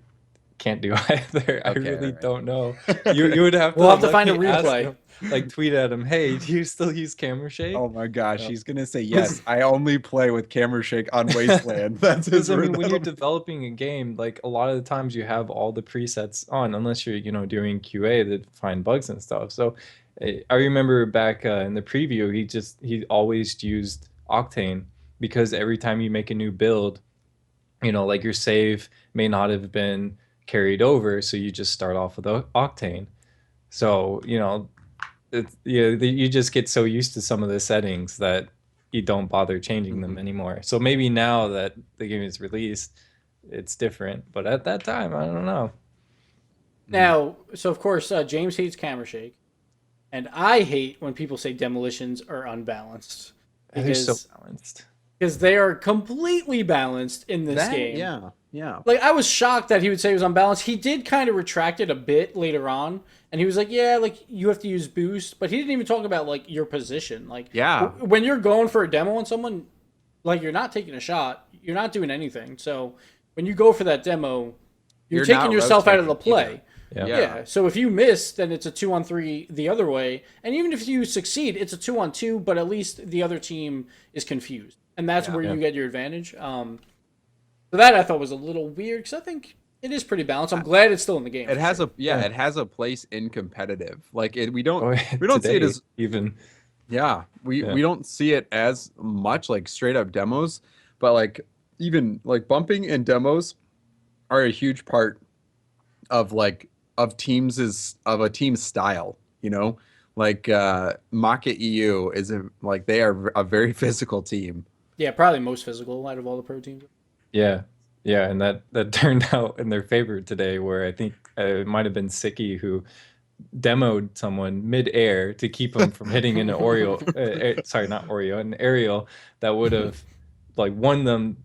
can't do either. I Okay, really alright. don't know. You would have to. We'll have to let find a me ask replay. him, like tweet at him. Hey, do you still use camera shake? Oh my gosh, No. he's gonna say yes. I only play with camera shake on Wasteland. That's his. Because I mean, when you're that'll- developing a game, like a lot of the times you have all the presets on, unless you're, you know, doing QA to find bugs and stuff. So I remember back in the preview, he always used Octane because every time you make a new build, you know, like your save may not have been carried over, so you just start off with Octane. So, you know, you just get so used to some of the settings that you don't bother changing them anymore. So maybe now that the game is released, it's different. But at that time, I don't know. Now, so of course, James hates camera shake, and I hate when people say demolitions are unbalanced They're so because balanced. they are completely balanced in this game. Yeah. Like, I was shocked that he would say it was unbalanced. He did kind of retract it a bit later on, and he was like, "Yeah, like you have to use boost," but he didn't even talk about like your position. Like, Yeah. when you're going for a demo on someone, like you're not taking a shot, you're not doing anything. So when you go for that demo, you're taking not yourself out of the rotating play. Yeah. Yeah. So if you miss, then it's a 2-on-3 the other way, and even if you succeed, it's a 2-on-2. But at least the other team is confused, and that's where you get your advantage. So that I thought was a little weird because I think it is pretty balanced. I'm glad it's still in the game. It has sure. it has a place in competitive. Like we don't Oh, we don't see it today, as even. we don't see it as much like straight up demos, but like even like bumping and demos are a huge part of a team's style, you know? Like Maka EU they are a very physical team. Yeah, probably most physical out of all the pro teams. Yeah, yeah, and that turned out in their favor today, where I think it might have been Sicky who demoed someone mid-air to keep him from hitting an Oreo, sorry, not Oreo, an aerial that would have like won them,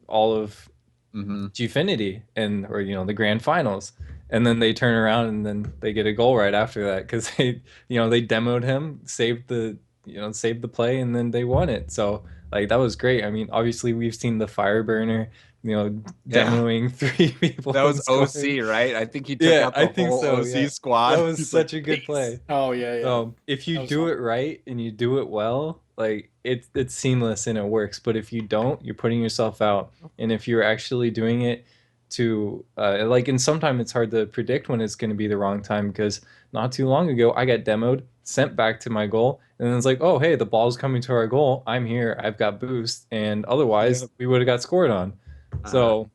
all of Gfinity or the grand finals. And then they turn around and then they get a goal right after that because they demoed him, saved the play, and then they won it. So like that was great. I mean, obviously we've seen the fire burner, demoing 3 people. That was and OC, scoring. right? I think he took out the whole OC squad. That was He's such like, a good "Peace." play. Oh yeah. If you was do fun. it right and you do it well, like it's seamless and it works. But if you don't, you're putting yourself out. And if you're actually doing it to and sometimes it's hard to predict when it's going to be the wrong time, because not too long ago I got demoed, sent back to my goal, and then it's like, oh hey, the ball's coming to our goal. I'm here. I've got boost, and otherwise we would have got scored on. So.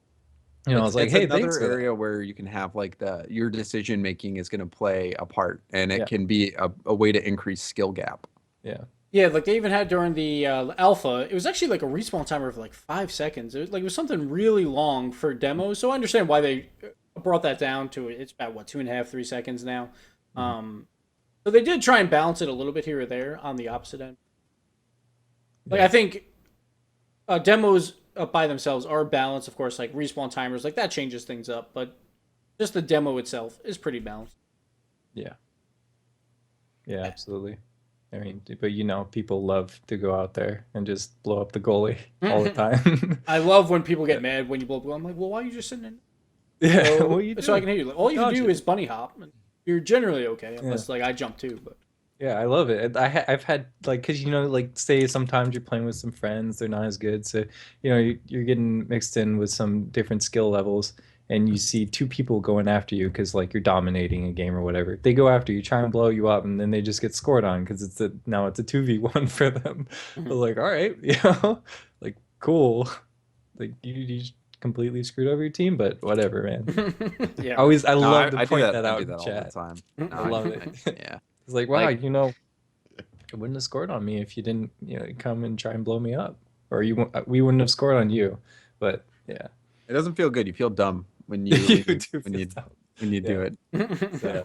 I was like, it's hey, another thanks for area that. where you can have like your decision making is going to play a part, and it Yeah. can be a way to increase skill gap. Yeah. Yeah, like they even had during the alpha, it was actually like a respawn timer of like 5 seconds. It was something really long for demos. So I understand why they brought that down to it. It's about what 2.5, 3 seconds now. So they did try and balance it a little bit here or there on the opposite end. Like I think demos by themselves are balanced. Of course, like respawn timers, like that changes things up. But just the demo itself is pretty balanced. Yeah. Yeah, absolutely. I mean, but people love to go out there and just blow up the goalie all the time. I love when people get mad when you blow up. I'm like, well, why are you just sitting in? Yeah, So, what you so I do? can hear you. Like, all you do is bunny hop. And you're generally okay, unless like I jump too. But Yeah, I love it. I've had because say sometimes you're playing with some friends, they're not as good, so you're getting mixed in with some different skill levels, and you see 2 people going after you because like you're dominating a game or whatever. They go after you, try and blow you up, and then they just get scored on because now it's a 2v1 for them. I was like, all right, like cool, like you just completely screwed over your team, but whatever, man. yeah, I No, love to I do point that. that I out do in that all chat. the time. I love it. Yeah. It's like, wow, Like- it wouldn't have scored on me if you didn't, come and try and blow me up, or we wouldn't have scored on you. But yeah, It doesn't feel good. You feel dumb when you do it. Yeah.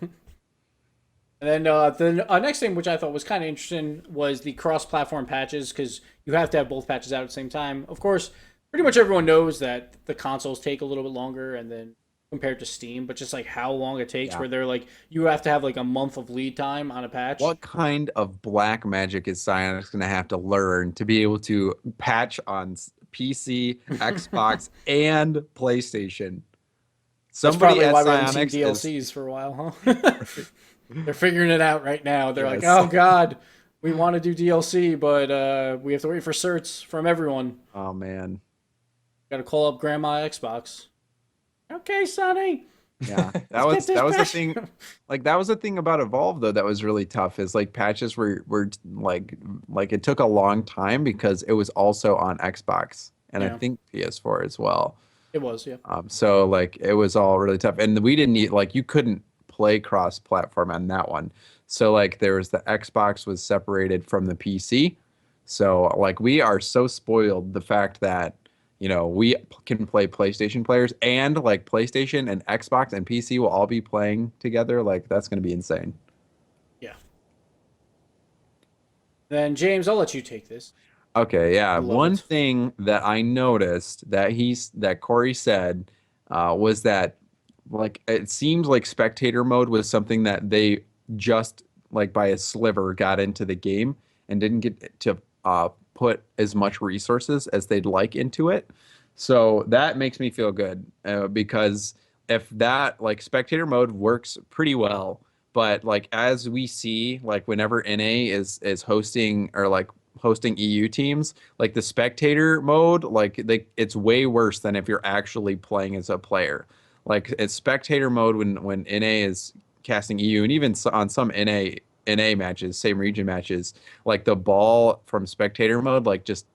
And then the next thing, which I thought was kind of interesting, was the cross-platform patches, because you have to have both patches out at the same time. Of course, pretty much everyone knows that the consoles take a little bit longer, and then compared to Steam, but just like how long it takes, where they're like you have to have like a month of lead time on a patch. What kind of black magic is Psyonix going to have to learn to be able to patch on PC, Xbox, and PlayStation? That's probably why we haven't Psyonix seen DLCs for a while, huh? They're figuring it out right now. They're like, Yes. oh god, we want to do DLC, but we have to wait for certs from everyone. Oh man. Got to call up Grandma Xbox. Okay, Sonny. Yeah, Let's get that was the this thing. patch. Like that was the thing about Evolve though that was really tough. Is like patches were like it took a long time because it was also on Xbox and I Yeah. think PS4 as well. It was, yeah. So like it was all really tough, and we didn't need you couldn't play cross-platform on that one. So like there was the Xbox was separated from the PC. So like we are so spoiled the fact that we can play PlayStation players, and like PlayStation and Xbox and PC will all be playing together. Like that's going to be insane. Yeah. Then James, I'll let you take this. Okay, yeah. I love One it. thing that I noticed that Corey said was that like it seems like spectator mode was something that they just like by a sliver got into the game and didn't get to put as much resources as they'd like into it. So that makes me feel good because if that like spectator mode works pretty well, but like as we see, like whenever NA is hosting or like hosting EU teams, like the spectator mode, like it's way worse than if you're actually playing as a player. Like it's spectator mode when NA is casting EU, and even on some NA matches, same region matches, like the ball from spectator mode, like just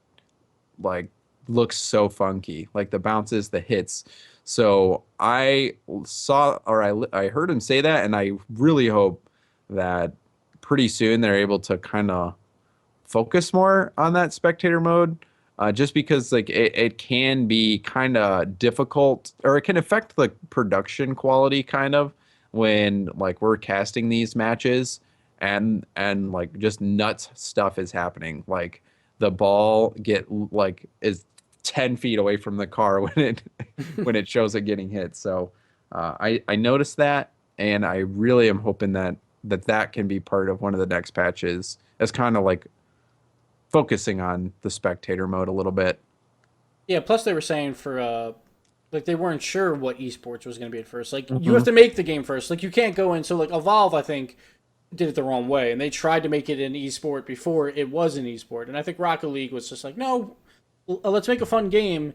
like looks so funky, like the bounces, the hits. So I saw or I heard him say that, and I really hope that pretty soon they're able to kind of focus more on that spectator mode, just because like it can be kind of difficult, or it can affect the production quality kind of when like we're casting these matches and like just nuts stuff is happening, like the ball like is 10 feet away from the car when it when it shows it getting hit. So I noticed that, and I really am hoping that can be part of one of the next patches as kind of like focusing on the spectator mode a little bit. Yeah, plus they were saying for like they weren't sure what esports was going to be at first. Like you have Mhm. to make the game first. Like you can't go in. So like Evolve, I think, did it the wrong way, and they tried to make it an esport before it was an esport. And I think Rocket League was just like, no, let's make a fun game.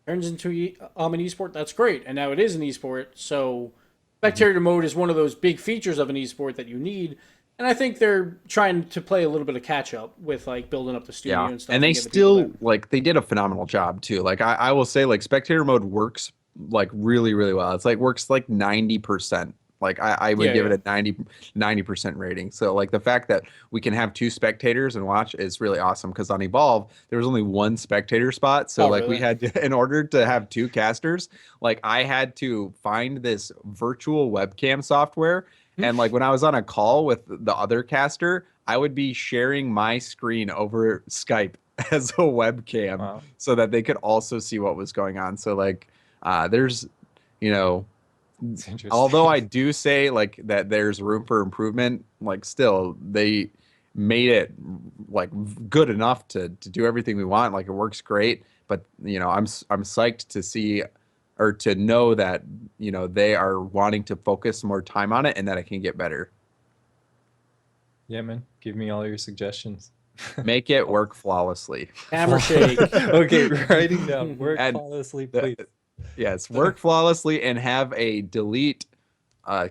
Turns into an esport. That's great, and now it is an esport. So spectator mode is one of those big features of an esport that you need. And I think they're trying to play a little bit of catch up with like building up the studio Yeah. and stuff And they and get the people still that. like they did a phenomenal job too. Like I will say like spectator mode works like really, really well. It's like works like 90%. Like I would Yeah, give it yeah. a 90% rating. So like the fact that we can have two spectators and watch is really awesome, because on Evolve there was only one spectator spot. So Oh, like we really? had to, in order to have two casters, like I had to find this virtual webcam software, and like when I was on a call with the other caster, I would be sharing my screen over Skype as a webcam Wow. so that they could also see what was going on. So like there's you know It's although interesting. I do say like that there's room for improvement, like still they made it like good enough to do everything we want. Like it works great, but I'm psyched to see or to know that they are wanting to focus more time on it and that it can get better. Yeah, man. Give me all your suggestions. Make it work flawlessly. Hammer shake. Okay, writing down work And flawlessly, the, please. yes, work flawlessly and have a delete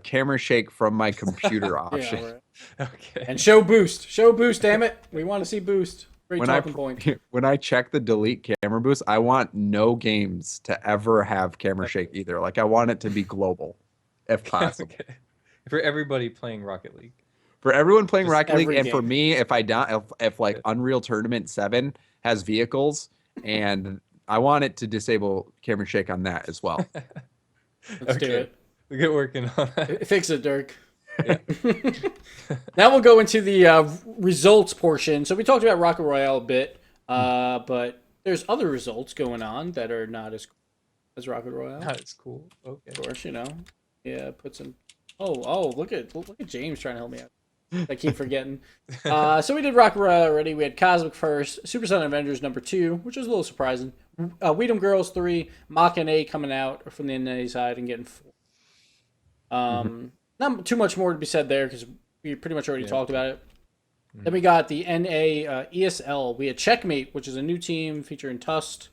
camera shake from my computer Yeah, option. right. Okay. And show boost. Show boost, damn it. We want to see boost. Great When I talking point. when I check the delete camera boost, I want no games to ever have camera shake either. Like I want it to be global, if possible. Okay. For everybody playing Rocket League. For everyone playing Just Rocket League, Every and for game. me, if like okay. Unreal Tournament 7 has vehicles, and I want it to disable camera shake on that as well. Let's do it. We get working on that. Fix it, Dirk. Yeah. Now we'll go into the results portion. So we talked about Rocket Royale a bit, but there's other results going on that are not as cool as Rocket Royale. That's cool. Okay. Of course, Yeah, put some. Oh, look at James trying to help me out. I keep forgetting. So we did Rocket Royale already. We had Cosmic first, Super Saiyan Avengers number 2, which was a little surprising. Weedham Girls 3, Mach and A coming out from the NA side and getting 4. Not too much more to be said there because we pretty much already talked about it. Then we got the NA ESL. We had Checkmate, which is a new team featuring Tust.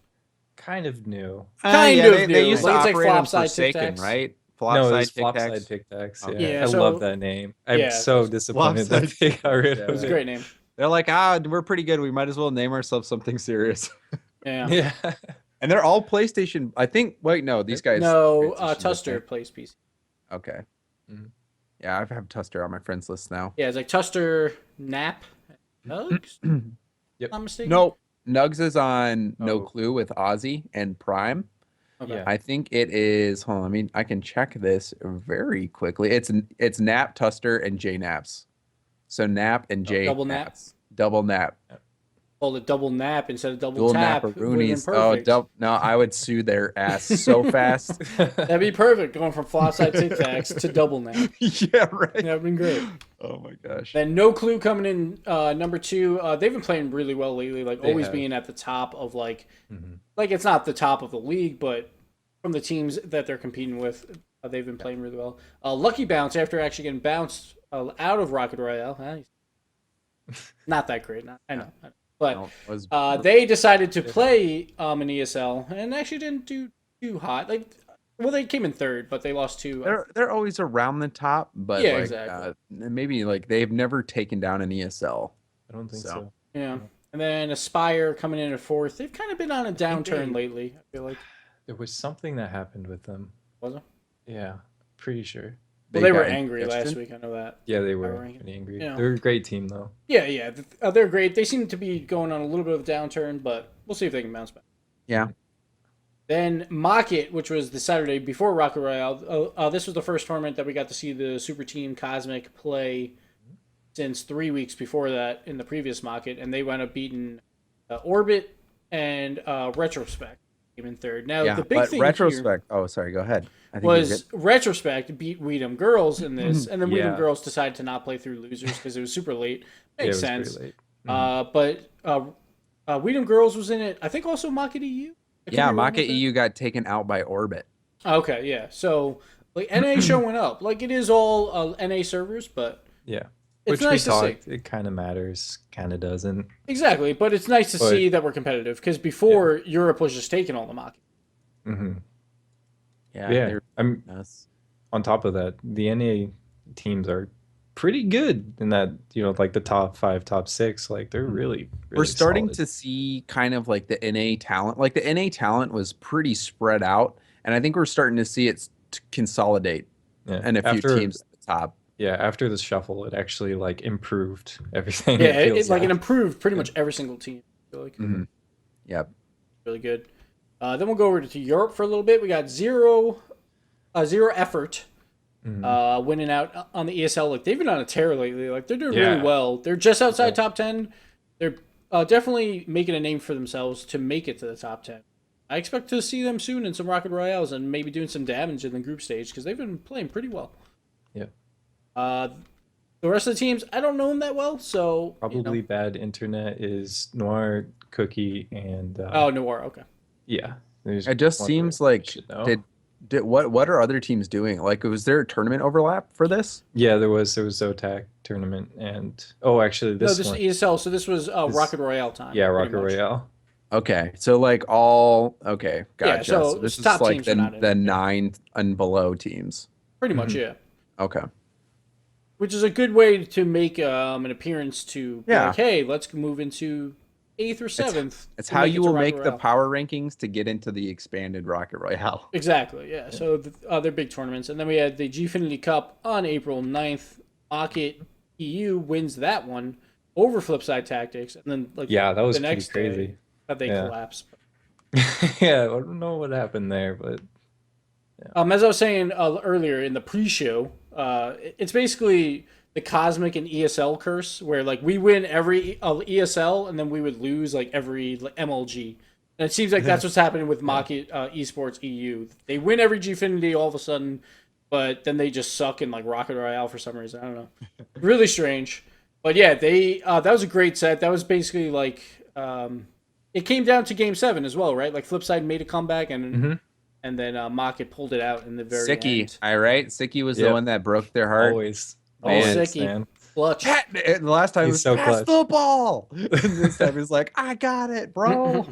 Kind of new. Kind yeah, of they new. used to Like, it's like operate on Flopside Tic Forsaken, Tacs. right? No, it was Flopside Tic Flopside Tacs. Tic Tacs. Okay. Yeah, Yeah, I so- love that name. I'm Yeah, so so- disappointed that Flopside they Tic got rid Tacs, of It was a it. great name. They're like, we're pretty good. We might as well name ourselves something serious. Yeah. Yeah. And they're all PlayStation. I think. Wait, no, these guys. No, transitioned, Tuster didn't plays PC. they? Okay. Mhm. Yeah, I have Tuster on my friends list now. Yeah, it's like Tuster, Nap, Nugs. Yep. I'm mistaken. Nope. Nugs is on No Oh. Clue with Ozzy and Prime. Okay. Yeah. I think it is. Hold on, I mean, I can check this very quickly. It's Nap, Tuster, and J Naps. So Nap and J double nap? Naps. Double Nap. Called a double nap instead of double Dual tap. It would have been Naparoonies. Oh, perfect. no, I would sue their ass so fast. That'd be perfect, going from flopside Tic Tacs to double nap. Yeah, right. That would been great. Oh my gosh. Then No Clue coming in number 2. They've been playing really well lately, like They always have. being at the top of like Mhm. it's not the top of the league, but from the teams that they're competing with, they've been playing really well. Lucky Bounce, after actually getting bounced out of Rocket Royale, not that great. I know. But No, it was- they decided to play an ESL and actually didn't do too hot. Well, they came in third, but they lost to. they're always around the top, but Yeah, like exactly. maybe like they've never taken down an ESL. I don't think So. so. Yeah. And then Aspire coming in at fourth. They've kind of been on a downturn they- lately, I feel like. There was something that happened with them. Was it? Yeah, pretty sure. Well, they were got angry last indigestion? week. I know that. Yeah, they were ranking. pretty angry. Yeah. They're a great team though. Yeah. They're great. They seem to be going on a little bit of a downturn, but we'll see if they can bounce back. Yeah. Then Mock It, which was the Saturday before Rocket Royale. This was the first tournament that we got to see the Super Team Cosmic play since 3 weeks before that in the previous Mock It, and they wound up beating Orbit and Retrospect came in third. Now Yeah, the big but thing retrospect. Oh, sorry. Go ahead. I think here you're was good. Retrospect beat Weedham Girls in this, and then Weedham Yeah. Girls decided to not play through losers because it was super late. Yeah, it Makes was pretty sense. late. But Weedham Girls was in it. I think also Mock It EU. I could Yeah, be wrong Maka with that. EU got taken out by Orbit. Okay, yeah. So like NA showing up, like it is all NA servers, but Yeah. it's Which nice we to see. talked, it kind of matters, kind of doesn't. Exactly, but it's nice to But- see that we're competitive because before Europe was just taking all the mock. Hmm. Yeah. Yeah. they're I'm nuts. on top of that, the NA teams are pretty good in that, like the top 5, top 6, like they're really, We're really starting solid. to see kind of like the NA talent. Like the NA talent was pretty spread out, and I think we're starting to see it consolidate Yeah. and a few after, teams at the top. Yeah, after the shuffle, it actually like improved everything. Yeah, it feels like it improved pretty much every single team. I feel like Mhm. Yep. really good. Then we'll go over to Europe for a little bit. We got zero effort. Mhm. Winning out on the ESL. Like they've been on a tear lately. Like they're doing Yeah. really well. They're just outside top 10. They're definitely making a name for themselves to make it to the top 10. I expect to see them soon in some Rocket Royales and maybe doing some damage in the group stage because they've been playing pretty well. Yeah. The rest of the teams, I don't know them that well, so Probably bad internet is Noir, Cookie, and Oh, Noir. Okay. yeah. There's It just one seems more I like should know. did what are other teams doing? Like, was there a tournament overlap for this? Yeah, there was Zotac tournament and actually No, this this one. is ESL, so this was Rocket Royale time. Yeah, pretty Rocket much. Royale. Okay, so like all okay, gotcha. so So this top is like teams are not in the it, yeah. 9 and below teams. Pretty Mm-hmm. much, yeah. Okay. Which is a good way to make an appearance to be Yeah. like, hey, let's move into 8th or 7th. It's to how make it you to will Rocket make the Royale. power rankings to get into the expanded Rocket Royale. Exactly, yeah. So they're big tournaments. And then we had the Gfinity Cup on April 9th. Rocket EU wins that one over Flipside Tactics. And then like Yeah, that was the pretty next crazy. day, they Yeah. collapse. Yeah, I don't know what happened there, but As I was saying earlier in the pre-show, it's basically the Cosmic and ESL curse, where like we win every ESL and then we would lose like every MLG. And it seems like that's what's happening with Maki Esports EU. They win every Gfinity all of a sudden, but then they just suck in like Rocket Royale for some reason. I don't know. Really strange. But yeah, they that was a great set. That was basically like it came down to Game 7 as well, right? Like Flipside made a comeback and then Maki pulled it out in the very Sicky, end. all right. Sicky was the Yep. one that broke their heart. always Man. always, Sicky. man. Clutch. The last time it He's was so pass clutch. the ball. And this time he's like, I got it, bro.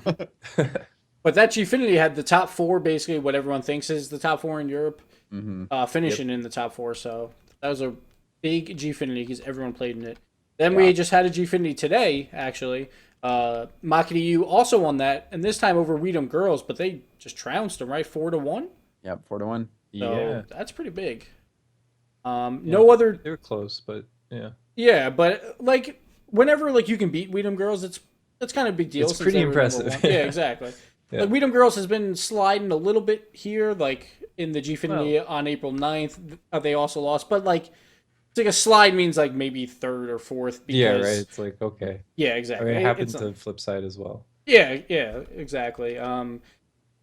But that Gfinity had the top 4, basically what everyone thinks is the top 4 in Europe, Mm-hmm. finishing in the top 4. So that was a big Gfinity because everyone played in it. Then we just had a Gfinity today, actually. Makati U also won that, and this time over Weedham Girls, but they just trounced them, right? 4-1. Yep, 4-1. So Yeah, that's pretty big. No other, they were close, but yeah. yeah, but like whenever like you can beat Weedham Girls, it's That's kind of a big deal. It's since pretty they were number impressive. one. Yeah, exactly. Yeah. Like Weedham Girls has been sliding a little bit here, like in the Gfinity on April 9th. They also lost, but like it's like a slide means like maybe third or fourth. Because, Yeah, right. It's like okay. Yeah, I exactly. mean, it happened It's to flip side as well. yeah, exactly.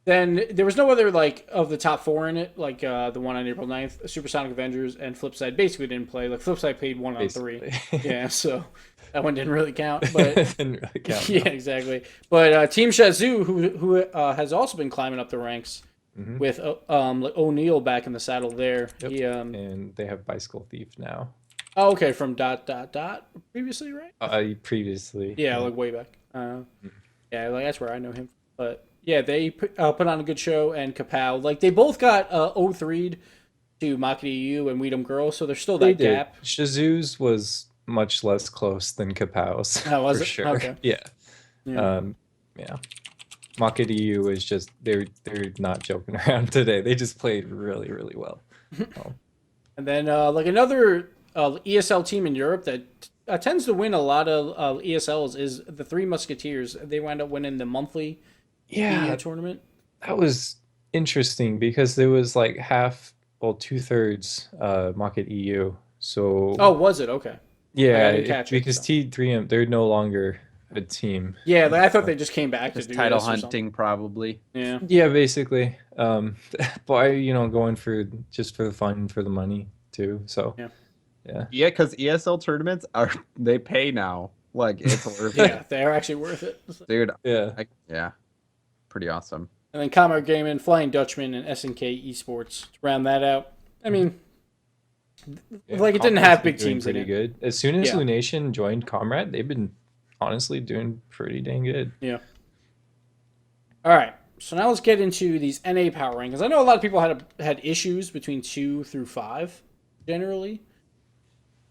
Then there was no other like of the top four in it, like the one on April 9th, Supersonic Avengers and Flipside basically didn't play. Like Flipside played 1 on 3. Basically. Yeah, so that one didn't really count. But Didn't really count. yeah, exactly. But Team Shazoo, who has also been climbing up the ranks with O'Neal back in the saddle there. Yep. He And they have Bicycle Thief now. oh, okay, from ... previously, right? Previously. Yeah, like way back. Yeah, like that's where I know him. But yeah, they put on a good show, and Kapow, like they both got 0-3'd to Makati EU and Weedham Girls, so there's still They that did. gap. Shazoo's was much less close than Kapow's. Oh, was for it? sure. Okay. Yeah. Yeah. Yeah. Market EU is just they're not joking around today. They just played really, really well. And then like another ESL team in Europe that tends to win a lot of ESLs is the Three Musketeers. They wound up winning the monthly Yeah, tournament. that was interesting because there was like half, well, 2/3 Market EU. So Oh, was it? Okay. yeah, I didn't catch it, because so. T3M they're no longer a team. Yeah, like, I thought they just came back to Just do title this or something. hunting, probably. Yeah. Yeah, basically. But going for just for the fun, for the money too. So Yeah. yeah. Yeah, because ESL tournaments they pay now. Like it's worth Yeah, it, they're actually worth it. dude. Yeah. Yeah, pretty awesome. And then Comrade Gaming, Flying Dutchman, and SNK Esports to round that out. I mean, like it didn't Comrade's have been big doing teams in pretty it. good. As soon as Yeah. Lunation joined Comrade, they've been honestly doing pretty dang good. Yeah. All right. So now let's get into these NA power rankings. I know a lot of people had issues between 2 through 5, generally.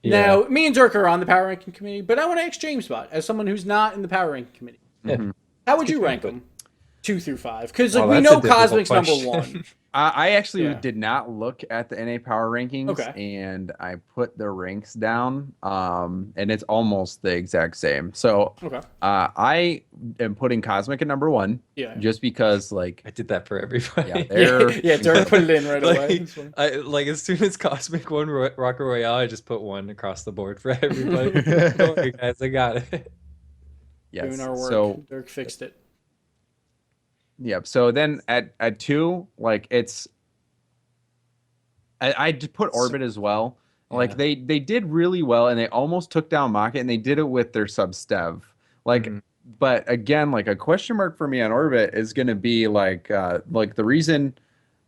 Yeah. Now, me and Dirk are on the power ranking committee, but I want to ask Jamesbot, as someone who's not in the power ranking committee, Yeah. how would you rank them? 2 through 5? Because like Oh, we that's a know difficult Cosmic's number question. 1. I actually Yeah. did not look at the NA power rankings, Okay. and I put the ranks down, and it's almost the exact same. So Okay. I am putting Cosmic at number 1, Yeah. just because, like, I did that for everybody. yeah, they're Yeah, Dirk put it in right away. like, It's funny. like as soon as Cosmic won Rocket Royale, I just put 1 across the board for everybody. Don't worry, guys, I got it. yes. Doing our work. So Dirk fixed it. yep. So then at 2, like I just put Orbit as well. Like Yeah. they did really well, and they almost took down Mocket, and they did it with their sub Stev. Like, Mhm. but again, like a question mark for me on Orbit is going to be like the reason,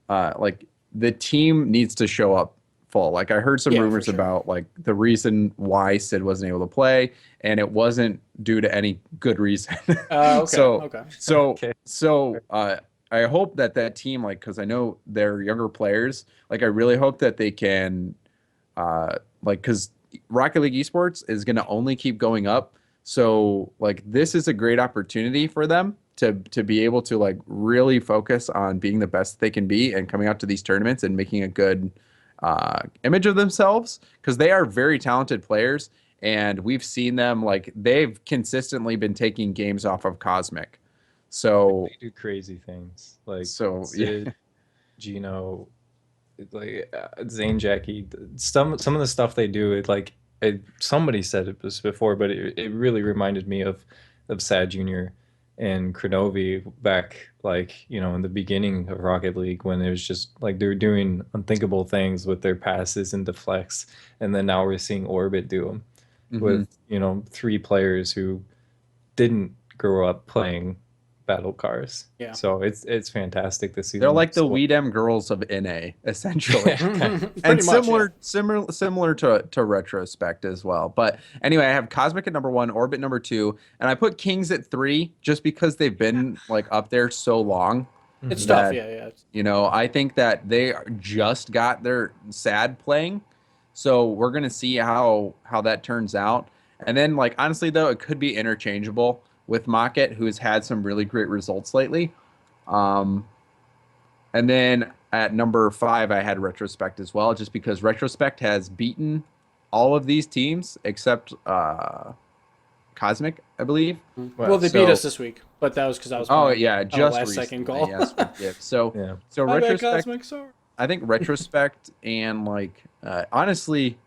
like the team needs to show up full. Like I heard some Yeah, for rumors sure. about like the reason why Sid wasn't able to play, and it wasn't due to any good reason. Okay. So Okay. so Okay. so I hope that team, like, because I know they're younger players, like I really hope that they can like, because Rocket League Esports is going to only keep going up, so like this is a great opportunity for them to be able to like really focus on being the best they can be and coming out to these tournaments and making a good image of themselves, because they are very talented players, and we've seen them, like they've consistently been taking games off of Cosmic. So They do crazy things like So, Sid, Gino, like Zane, Jackie. Some of the stuff they do, somebody said it was before, but it really reminded me of Sad Junior and Kronovi back, like, in the beginning of Rocket League, when it was just like they were doing unthinkable things with their passes and deflects, and then now we're seeing Orbit do them with 3 players who didn't grow up playing battle cars. Yeah. So it's fantastic to see they're them like the still- Weedem girls of NA, essentially. Pretty And much, similar to Retrospect as well. But anyway, I have Cosmic at number 1, Orbit number 2, and I put Kings at 3 just because they've been like up there so long. It's that, tough. Yeah. I think that they just got their sad playing, so we're gonna see how that turns out. And then, like, honestly though, it could be interchangeable with Mocket, who has had some really great results lately. And then at number 5, I had Retrospect as well, just because Retrospect has beaten all of these teams except Cosmic, I believe. Well, they beat us this week, but that was because I was. Oh yeah, on just a last recently, second call. yes, we did. So Yeah. so My bad, retrospect. Cosmic, sorry. I think retrospect and like honestly,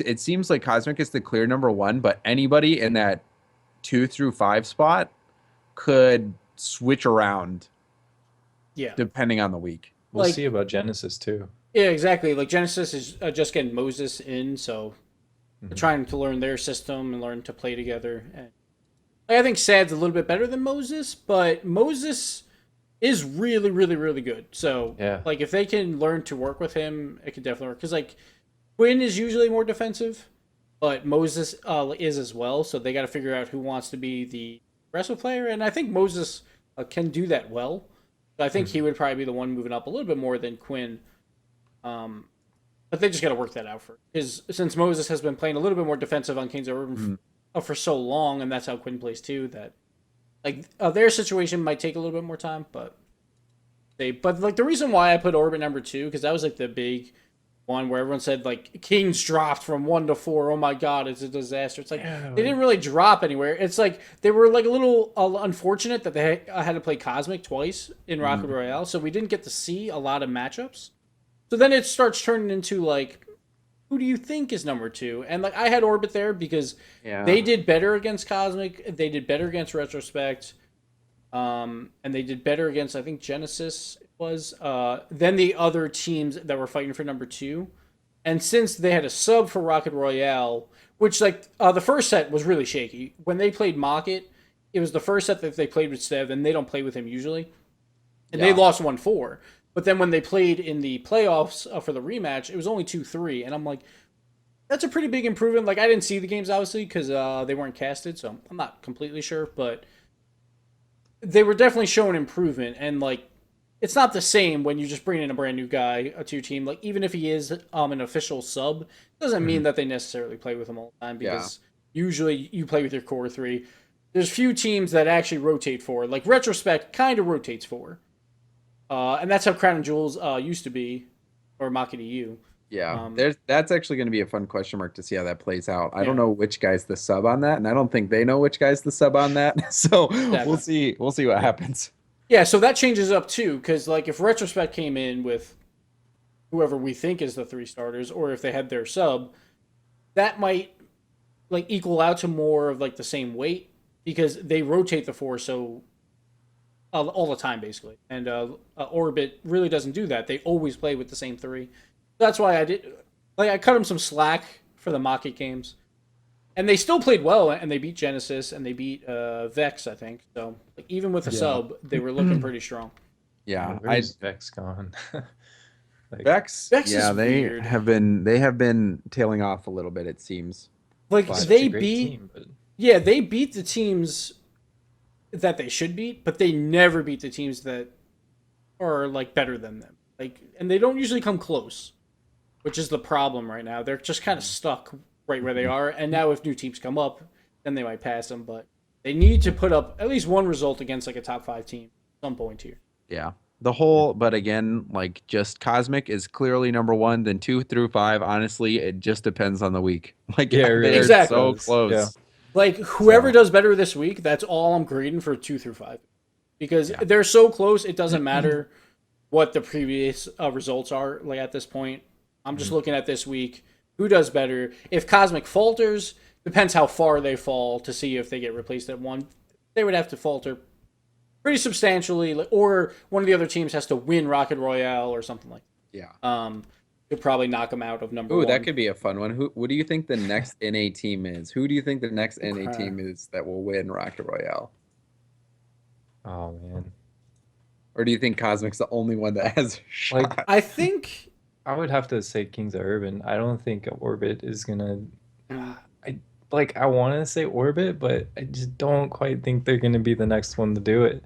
it seems like Cosmic is the clear number one, but anybody in that 2 through 5 spot could switch around Yeah. depending on the week. We'll Like- see about Genesis too. Yeah, exactly. Like Genesis is just getting Moses in, so Mhm. trying to learn their system and learn to play together. And I think Sad's a little bit better than Moses, but Moses is really, really, really good. So, Yeah. like, if they can learn to work with him, it could definitely work. Because, like, Quinn is usually more defensive, but Moses is as well. So they got to figure out who wants to be the aggressive player. And I think Moses can do that well. So I think he would probably be the one moving up a little bit more than Quinn. But they just got to work that out first. Because since Moses has been playing a little bit more defensive on Kings of Urban for so long, and that's how Quinn plays too, that like their situation might take a little bit more time. But like the reason why I put Orbit number 2, because that was like the big one where everyone said like Kings dropped from 1 to 4. Oh my God, it's a disaster. It's like they didn't really drop anywhere. It's like they were like a little unfortunate that they had to play Cosmic twice in Rocket Royale, so we didn't get to see a lot of matchups. So then it starts turning into like, who do you think is number 2? And like I had Orbit there because they did better against Cosmic, they did better against Retrospect, and they did better against I think Genesis was than the other teams that were fighting for number 2. And since they had a sub for Rocket Royale, which like the first set was really shaky. When they played Mocket, it was the first set that they played with Stev, and they don't play with him usually. And they lost 1-4. But then when they played in the playoffs for the rematch, it was only 2-3. And I'm like, that's a pretty big improvement. Like, I didn't see the games, obviously, because they weren't casted. So I'm not completely sure. But they were definitely showing improvement. And, like, it's not the same when you just bring in a brand new guy to your team. Like, even if he is an official sub, doesn't mean that they necessarily play with him all the time. Because usually you play with your core 3. There's few teams that actually rotate 4. Like, Retrospect kind of rotates 4. And that's how Crown and Jewels used to be, or Maki EU. Yeah, that's actually going to be a fun question mark to see how that plays out. I don't know which guy's the sub on that, and I don't think they know which guy's the sub on that. So we'll see what happens. Yeah, so that changes up too, because like if Retrospect came in with whoever we think is the 3 starters, or if they had their sub, that might like equal out to more of like the same weight because they rotate the 4 so. All the time, basically. And Orbit really doesn't do that. They always play with the same 3. That's why I cut them some slack for the Maki games. And they still played well, and they beat Genesis, and they beat Vex, I think. So, like, even with a sub, they were looking pretty strong. Yeah, Where's Vex gone? Like, Vex is they weird. have been tailing off a little bit, it seems. Like, Such they a great beat... team, but... Yeah, they beat the teams that they should beat, but they never beat the teams that are like better than them. Like, and they don't usually come close, which is the problem right now. They're just kind of stuck right where they are. And now if new teams come up, then they might pass them. But they need to put up at least one result against like a top 5 team at some point here. Yeah. But again, like just Cosmic is clearly number 1, then 2 through 5. Honestly, it just depends on the week. Like they're Exactly. so close. Yeah. Like, whoever does better this week, that's all I'm grading for 2 through 5. Because they're so close, it doesn't matter what the previous results are, like, at this point. I'm just looking at this week. Who does better? If Cosmic falters, depends how far they fall to see if they get replaced at 1. They would have to falter pretty substantially, or one of the other teams has to win Rocket Royale or something like that. Yeah. Could probably knock them out of number 1. That could be a fun one. What do you think the next NA team is? Who do you think the next NA team is that will win Rocket Royale? Oh man. Or do you think Cosmic's the only one that has a shot? Like, I think I would have to say Kings of Urban. I don't think Orbit is gonna. I want to say Orbit, but I just don't quite think they're gonna be the next one to do it.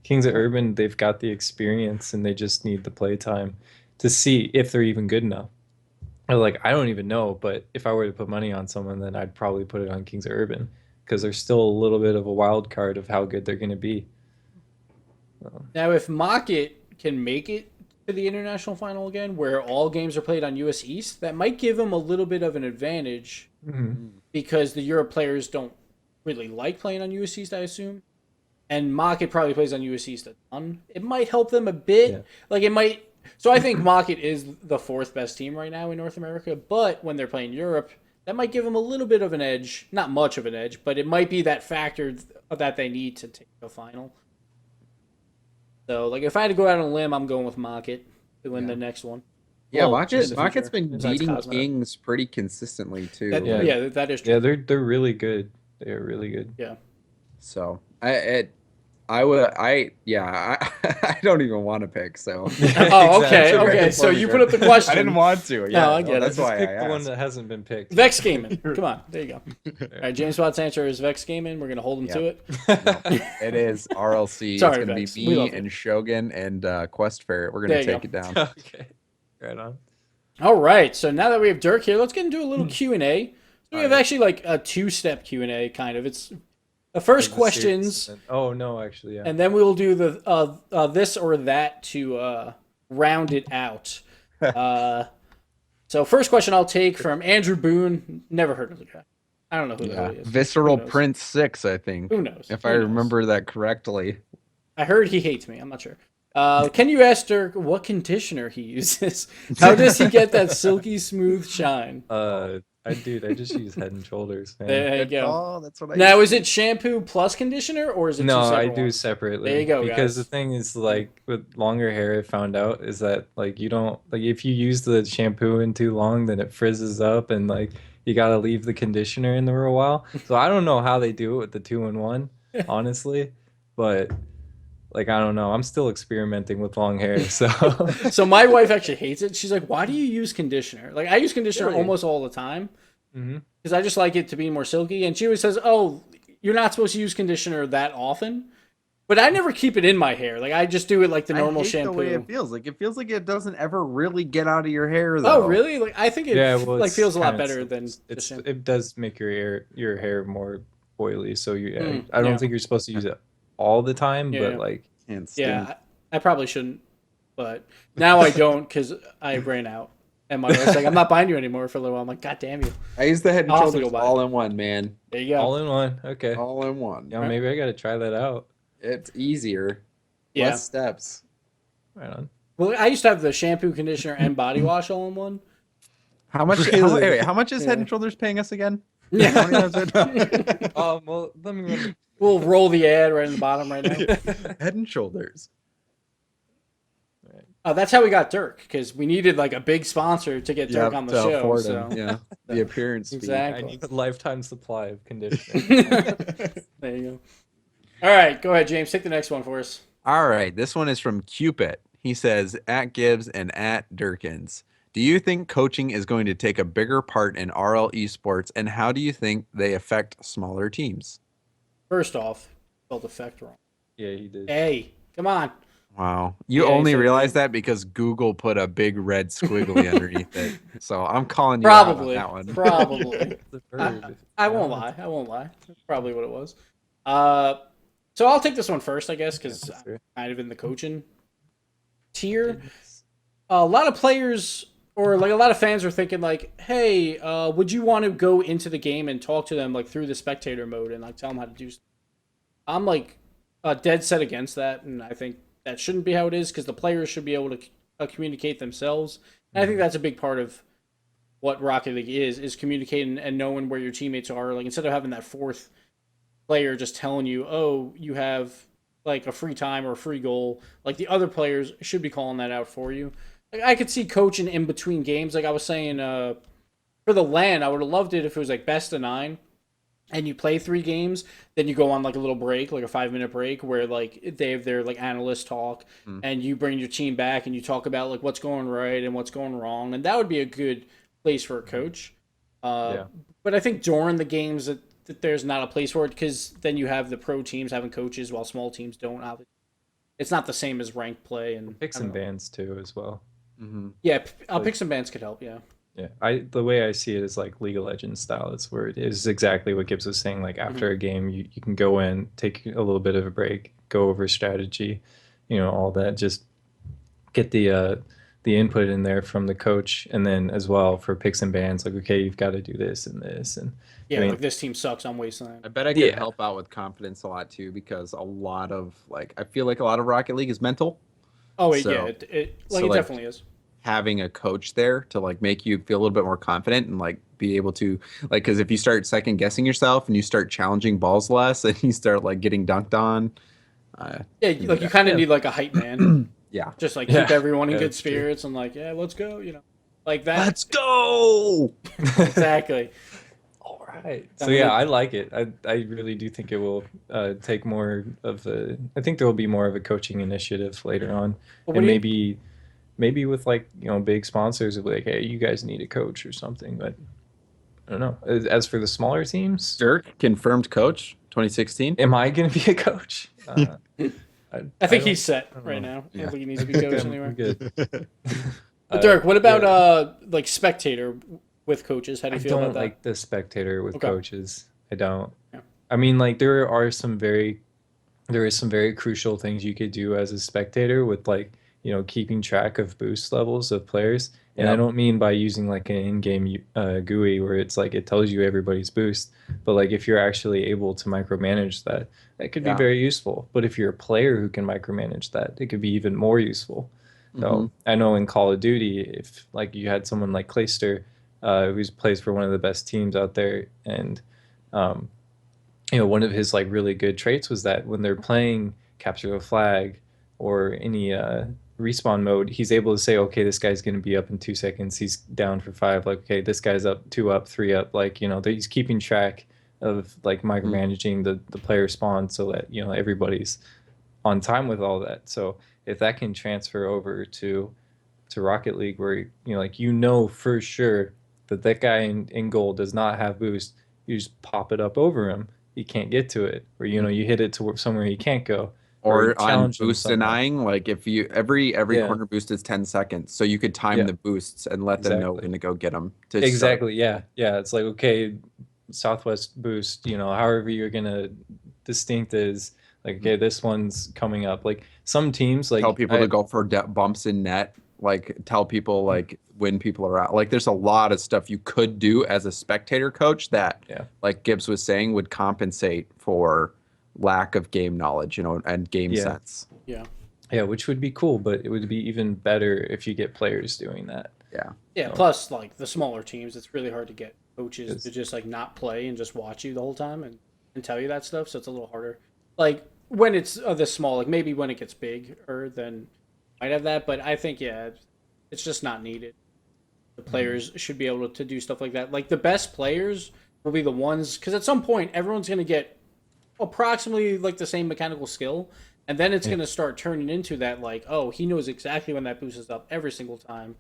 Kings of Urban, they've got the experience, and they just need the play time to see if they're even good enough. Or like, I don't even know, but if I were to put money on someone, then I'd probably put it on Kings of Urban because they're still a little bit of a wild card of how good they're going to be. now if Mocket can make it to the international final again, where all games are played on US East, that might give them a little bit of an advantage because the Europe players don't really like playing on US East, I assume. And Mocket probably plays on US East a ton. It might help them a bit. Yeah. Like, it might. So I think Mocket is the fourth best team right now in North America. But when they're playing Europe, that might give them a little bit of an edge. Not much of an edge, but it might be that factor that they need to take the final. So, like, if I had to go out on a limb, I'm going with Mocket to win the next one. Yeah, Well, Mocket's in the future. been Besides beating Cosmo. Kings pretty consistently too. Yeah, that is true. Yeah, they're really good. They are really good. Yeah. So I don't even want to pick. So Oh, okay, Exactly. okay. So you put up the question. I didn't want to. Yeah, No, I get it. that's Just why pick I the one asked. that hasn't been picked. Vex Gaming. Come on, there you go. All right, Jamesbot's answer is Vex Gaming. We're gonna hold him to it. It is RLC. Sorry, it's gonna Vex. be We love me it. and Shogun and Quest Ferret. We're There gonna you take go. it down. Okay. Right on. All right. So now that we have Dirk here, let's get into a little Q&A. So we have actually like a two-step Q&A kind of. It's the first Like the questions, series, oh no, actually, yeah. and then we will do the this or that to round it out. So first question I'll take from Andrew Boone. Never heard of the guy. I don't know who the hell he is. Visceral Who knows? Prince 6, I think. Who knows? If Who I knows? remember that correctly. I heard he hates me. I'm not sure. Can you ask Dirk what conditioner he uses? How does he get that silky smooth shine? I just use Head and Shoulders, man. There you go. Oh, that's what I Now, is it shampoo plus conditioner, or is it No, two separate I do ones? separately. There you go, Because guys. the thing is, like, with longer hair, I found out is that, like, you don't, like, if you use the shampoo in too long, then it frizzes up and, like, you gotta leave the conditioner in there a while. So I don't know how they do it with the 2-in-1, honestly. But, like, I don't know. I'm still experimenting with long hair, so. So my wife actually hates it. She's like, "Why do you use conditioner?" Like, I use conditioner Really? almost all the time hmm because I just like it to be more silky. And she always says, "Oh, you're not supposed to use conditioner that often." But I never keep it in my hair. Like, I just do it like the normal I hate shampoo. the way it feels. Like, it feels like it doesn't ever really get out of your hair, though. Oh, really? Like, I think it Yeah, well, like it's feels a lot kinda- better than the it's shampoo. it does make your hair more oily. So you, Mm, I don't yeah. think you're supposed to use it all the time, Yeah. but like. Can't stand Yeah, I probably shouldn't, but now I don't because I ran out. And my wife's like, "I'm not buying you anymore for a little while." I'm like, "God damn you!" I use the Head and I'll have to Shoulders go buy all in one, man. There you go. All in one. Okay. All in one. Yeah, maybe I gotta try that out. It's easier. Yeah. Less steps. Right on. Well, I used to have the shampoo, conditioner, and body wash all in one. How much? Really? Wait, how much is Head Yeah. and Shoulders paying us again? Yeah. Well, let me run. We'll roll the ad right in the bottom right now. Head and Shoulders. That's how we got Dirk because we needed like a big sponsor to get Dirk on the to show. afford So. him, yeah, the appearance fee. Exactly. I need a lifetime supply of conditioner. There you go. All right, go ahead, James. Take the next one for us. All right, this one is from Cupid. He says, at Gibbs and at Dirkened. Do you think coaching is going to take a bigger part in RL esports, and how do you think they affect smaller teams? First off, spelled effect wrong. Yeah, he did. Hey, come on. Wow. You Yeah, he only said realized that because Google put a big red squiggly underneath it. So I'm calling you out on Probably. that one. Probably. The bird. I won't lie. I won't lie. That's probably what it was. So I'll take this one first, I guess, because Yeah, sure. I'm kind of in the coaching tier. A lot of players or like a lot of fans are thinking like, hey, would you want to go into the game and talk to them like through the spectator mode and like tell them how to do stuff? I'm like dead set against that, and I think that shouldn't be how it is because the players should be able to communicate themselves. And I think that's a big part of what Rocket League is communicating and knowing where your teammates are. Like instead of having that fourth player just telling you, oh, you have like a free time or a free goal, like the other players should be calling that out for you. Like I could see coaching in between games. Like I was saying, for the LAN, I would have loved it if it was like best of 9 and you play 3 games, then you go on like a little break, like a 5-minute break where like they have their like analyst talk and you bring your team back and you talk about like what's going right and what's going wrong. And that would be a good place for a coach. Yeah. But I think during the games that there's not a place for it because then you have the pro teams having coaches while small teams don't. Obviously, it's not the same as ranked play and Picks I don't and know. bands too, as well. Yeah, picks and bands could help. Yeah, Yeah, the way I see it is like League of Legends style. It's where it is exactly what Gibbs was saying. Like after a game, you can go in, take a little bit of a break, go over strategy, all that. Just get the the input in there from the coach, and then as well for picks and bans, like, okay, you've got to do this and this, and Yeah, I mean, like this team sucks on Wasteland. I bet I could Yeah. help out with confidence a lot too, because a lot of like I feel like a lot of Rocket League is mental. Oh wait, So yeah, so it like definitely is. having a coach there to like make you feel a little bit more confident and like be able to like, because if you start second guessing yourself and you start challenging balls less and you start like getting dunked on, Yeah, can be like you bad. kind of Yeah. need like a hype man, Yeah. just like Yeah. keep everyone in Yeah, good that's true. spirits and like, yeah, let's go, like that. Let's go. Exactly. All right. I So mean, yeah, I like it. I really do think it will take more of the. I think there will be more of a coaching initiative later on, But what and do you? maybe with like big sponsors of like, hey, you guys need a coach or something. But I don't know. As for the smaller teams, Dirk confirmed coach 2016. am I going to be a coach? I think don't- he's set I don't right know. now. I Yeah. don't think he needs I to be think coached I'm anywhere. good. But Dirk, what about yeah. like spectator with coaches? How do I you feel about don't that? like the spectator with Okay. coaches. I don't. Yeah. I mean, like there is some very crucial things you could do as a spectator with like keeping track of boost levels of players. And I Yep. don't mean by using like an in-game GUI where it's like it tells you everybody's boost, but like if you're actually able to micromanage that, that could be Yeah. very useful. But if you're a player who can micromanage that, it could be even more useful. So Mhm. I know in Call of Duty, if like you had someone like Clayster, who plays for one of the best teams out there, and um, one of his like really good traits was that when they're playing capture the flag or any respawn mode, he's able to say, okay, this guy's going to be up in 2 seconds. He's down for 5. Like, okay, this guy's up, 2 up, 3 up. Like, he's keeping track of like micromanaging the player spawn so that everybody's on time with all that. So if that can transfer over to Rocket League, where like for sure that that guy in goal does not have boost, you just pop it up over him. He can't get to it, or you hit it to somewhere he can't go, or you Or on challenge him boost somehow. denying, like if you every Yeah, corner boost is 10 seconds, so you could time yeah, the boosts and let them know exactly, when to go get them to start. exactly. Yeah, yeah. It's like, okay, Southwest boost. However you're gonna distinct is like, okay, this one's coming up. Like some teams, Tell like people to go for bumps in net, like tell people like when people are out. Like there's a lot of stuff you could do as a spectator coach that, yeah. like Gibbs was saying, would compensate for lack of game knowledge, and game Yeah. sense. Yeah. Yeah, which would be cool, but it would be even better if you get players doing that. Yeah. Yeah. So, Plus, like the smaller teams, it's really hard to get coaches to 'cause- just like not play and just watch you the whole time and tell you that stuff. So it's a little harder. Like when it's this small, like maybe when it gets bigger, then might have that. But I think it's just not needed. The players should be able to do stuff like that. Like the best players will be the ones because at some point everyone's going to get approximately like the same mechanical skill, and then it's Yeah. going to start turning into that like, oh, he knows exactly when that boost is up every single time,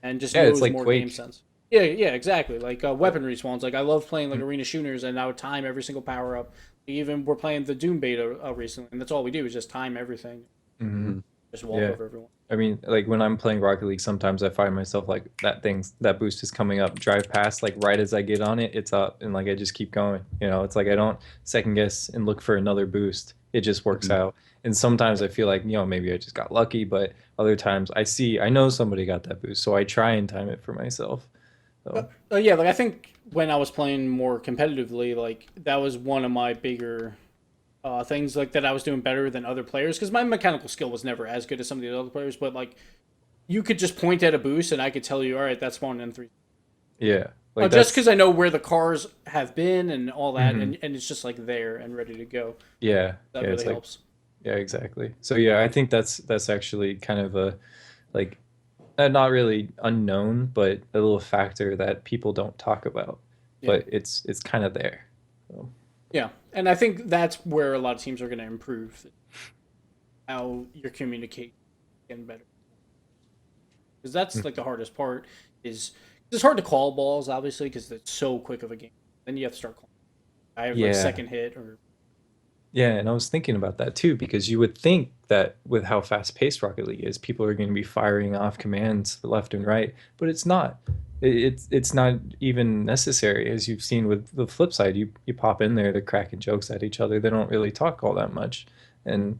and just Yeah, it's knows like more Quake. game sense. Yeah, yeah, exactly. Like weapon respawns. Like I love playing like arena shooters, and I would time every single power up. Even we're playing the Doom beta recently, and that's all we do is just time everything, Mhm. just walk Yeah. over everyone. I mean, like when I'm playing Rocket League, sometimes I find myself like that boost is coming up, drive past, like right as I get on it, it's up, and like I just keep going. It's like I don't second guess and look for another boost. It just works Mhm. out. And sometimes I feel like, maybe I just got lucky, but other times I know somebody got that boost, so I try and time it for myself. So, Yeah, like I think when I was playing more competitively, like that was one of my bigger things like that I was doing better than other players because my mechanical skill was never as good as some of the other players. But like you could just point at a boost and I could tell you, all right, that's spawned in 3. yeah. Like Just that's because I know where the cars have been and all that, Mhm. and it's just like there and ready to go. yeah. That Yeah, really it's like helps. yeah, exactly. So yeah, I think that's actually kind of a like not really unknown, but a little factor that people don't talk about. Yeah. But it's kind of there. So, Yeah, and I think that's where a lot of teams are going to improve how you're communicating getting better. Because that's like the hardest part is it's hard to call balls obviously because it's so quick of a game. Then you have to start calling. I have like yeah. second hit or Yeah, and I was thinking about that too, because you would think that with how fast-paced Rocket League is, people are going to be firing off commands left and right, but it's not. It's not even necessary, as you've seen with the flip side. You pop in there, they're cracking jokes at each other. They don't really talk all that much, and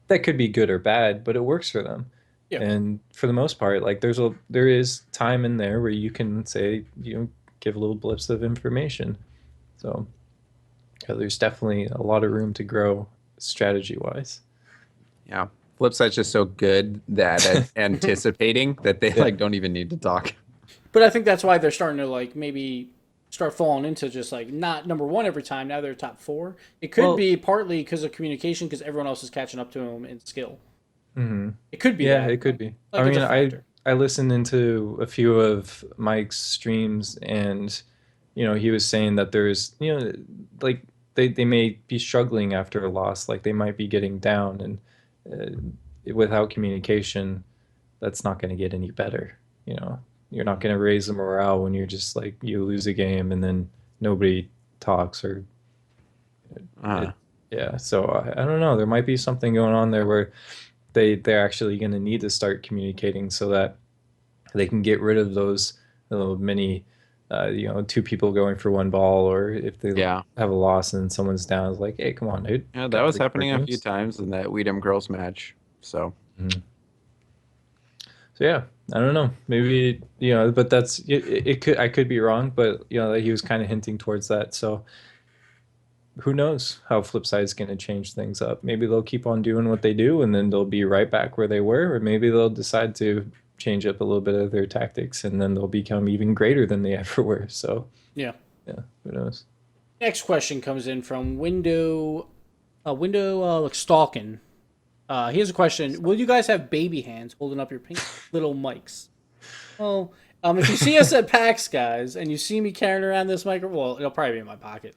that could be good or bad, but it works for them. Yeah. And for the most part, like there is time in there where you can say, give little blips of information. So there's definitely a lot of room to grow strategy wise. Yeah. Flipside's just so good that at anticipating that they like don't even need to talk. But I think that's why they're starting to like maybe start falling into just like not number one every time. Now they're top 4. It could be partly because of communication, because everyone else is catching up to them in skill. Mm-hmm. It could be. Yeah, that. it could be. Like I it's mean, a factor. I listened into a few of Mike's streams, and he was saying that there's like they may be struggling after a loss, like they might be getting down, and without communication, that's not going to get any better. You're not going to raise the morale when you're just like you lose a game and then nobody talks or yeah. So I don't know. There might be something going on there where they're actually going to need to start communicating so that they can get rid of those many 2 people going for 1 ball, or if they have a loss and someone's down, it's like, hey, come on, dude. Yeah, that was happening a few times in that Weedham girls match. So so yeah, I don't know, maybe but that's it I could be wrong, but he was kind of hinting towards that. So who knows how Flipside's going to change things up. Maybe they'll keep on doing what they do and then they'll be right back where they were, or maybe they'll decide to change up a little bit of their tactics and then they'll become even greater than they ever were. So yeah, who knows. Next question comes in from Window Stalking. He has a question: will you guys have baby hands holding up your pink little mics? Well, if you see us at PAX, guys, and you see me carrying around this microphone, well, it'll probably be in my pocket.